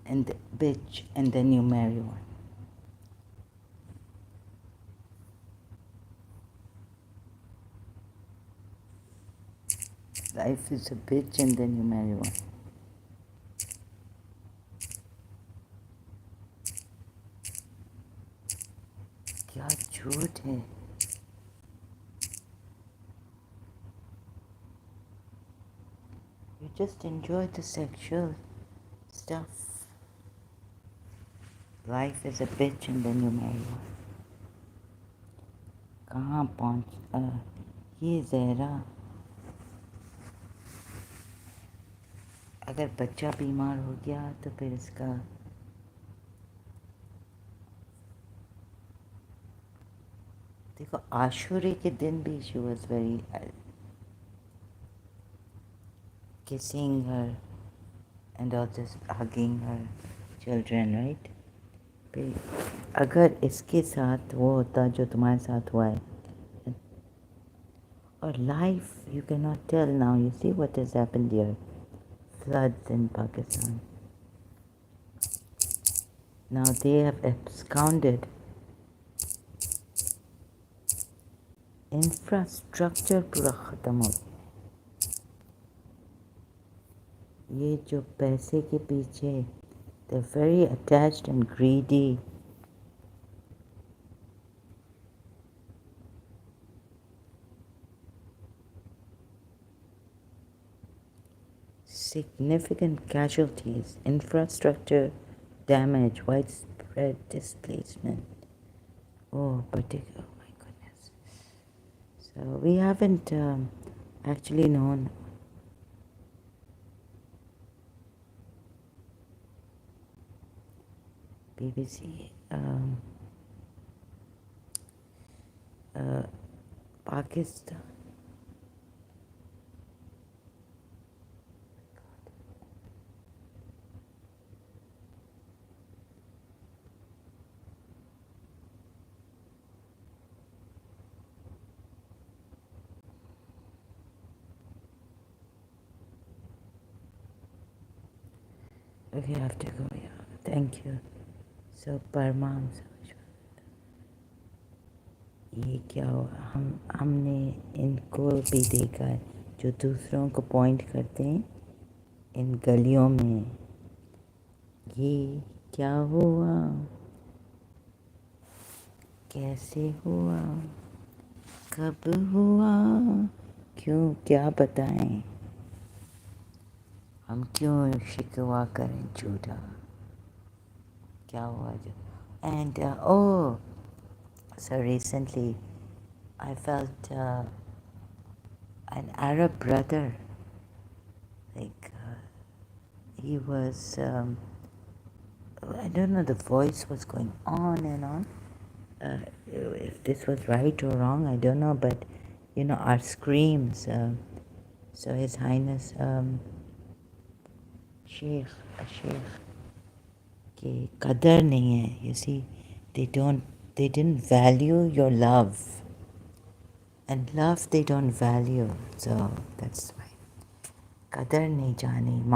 and bitch and then you marry one. Life is a bitch and then you marry one. क्या झूठ है। You just enjoy the sexual stuff. Life is a bitch and then you marry one. कहाँ ये ज़हरा, अगर बच्चा बीमार हो गया तो फिर इसका देखो, आशूरे के दिन भी she was very kissing her and also hugging her children, right? फिर अगर इसके साथ वो होता जो तुम्हारे साथ हुआ है, और life you can not tell now, you see what has happened here, floods in Pakistan. Now they have absconded. Infrastructure पूरा ख़त्म हो गया। ये जो पैसे के पीछे, they're very attached and greedy. Significant casualties, infrastructure damage, widespread displacement. Oh, particular, oh my goodness. So we haven't actually known. BBC, Pakistan. Okay, I have to go. Yeah, thank you. So परमाम समझ, ये क्या हुआ, हमने इनको भी देखा है जो दूसरों को पॉइंट करते हैं इन गलियों में। ये क्या हुआ, कैसे हुआ, कब हुआ, क्यों, क्या बताएं, हम क्यों शिकवा करें झूठा, क्या हुआ जो। And oh, so recently I felt an Arab brother, like he was, I don't know, the voice was going on and on. If this was right or wrong, I don't know, but you know, our screams. So His Highness Sheikh की कदर नहीं है. You see, they didn't value your love, and love they don't value. So that's why कदर नहीं जानी.